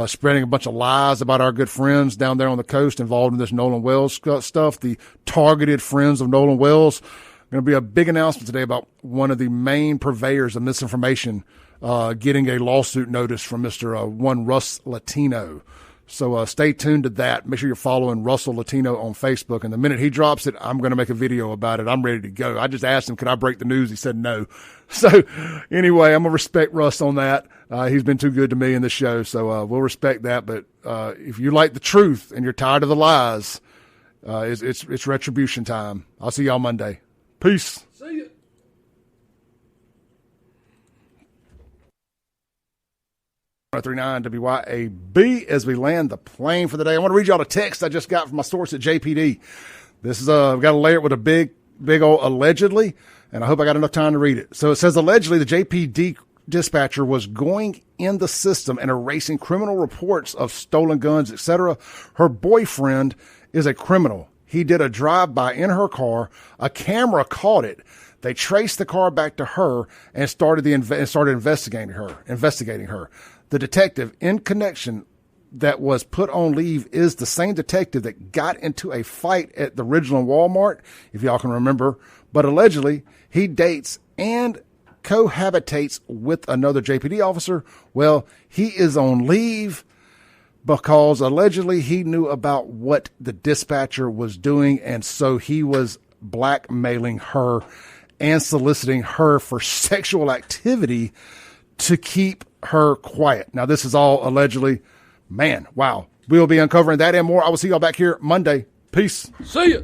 spreading a bunch of lies about our good friends down there on the coast involved in this Nolan Wells stuff, the targeted friends of Nolan Wells. Going to be a big announcement today about one of the main purveyors of misinformation getting a lawsuit notice from Mr. One Russ Latino. So stay tuned to that. Make sure you're following Russell Latino on Facebook. And the minute he drops it, I'm going to make a video about it. I'm ready to go. I just asked him, could I break the news? He said no. So anyway, I'm going to respect Russ on that. He's been too good to me in this show, so we'll respect that. But if you like the truth and you're tired of the lies, it's retribution time. I'll see y'all Monday. Peace. See ya. WYAB as we land the plane for the day. I want to read y'all a text I just got from my source at JPD. This is I've got to layer it with a big old allegedly, and I hope I got enough time to read it. So it says allegedly the JPD dispatcher was going in the system and erasing criminal reports of stolen guns, etc. Her boyfriend is a criminal. He did a drive-by in her car. A camera caught it. They traced the car back to her and started investigating her. The detective in connection that was put on leave is the same detective that got into a fight at the Ridgeland Walmart, if y'all can remember. But allegedly, he dates and cohabitates with another JPD officer. Well, he is on leave because allegedly he knew about what the dispatcher was doing, and so he was blackmailing her and soliciting her for sexual activity to keep her quiet. Now, this is all allegedly. Man, wow. We'll be uncovering that and more. I will see y'all back here Monday. Peace. See ya.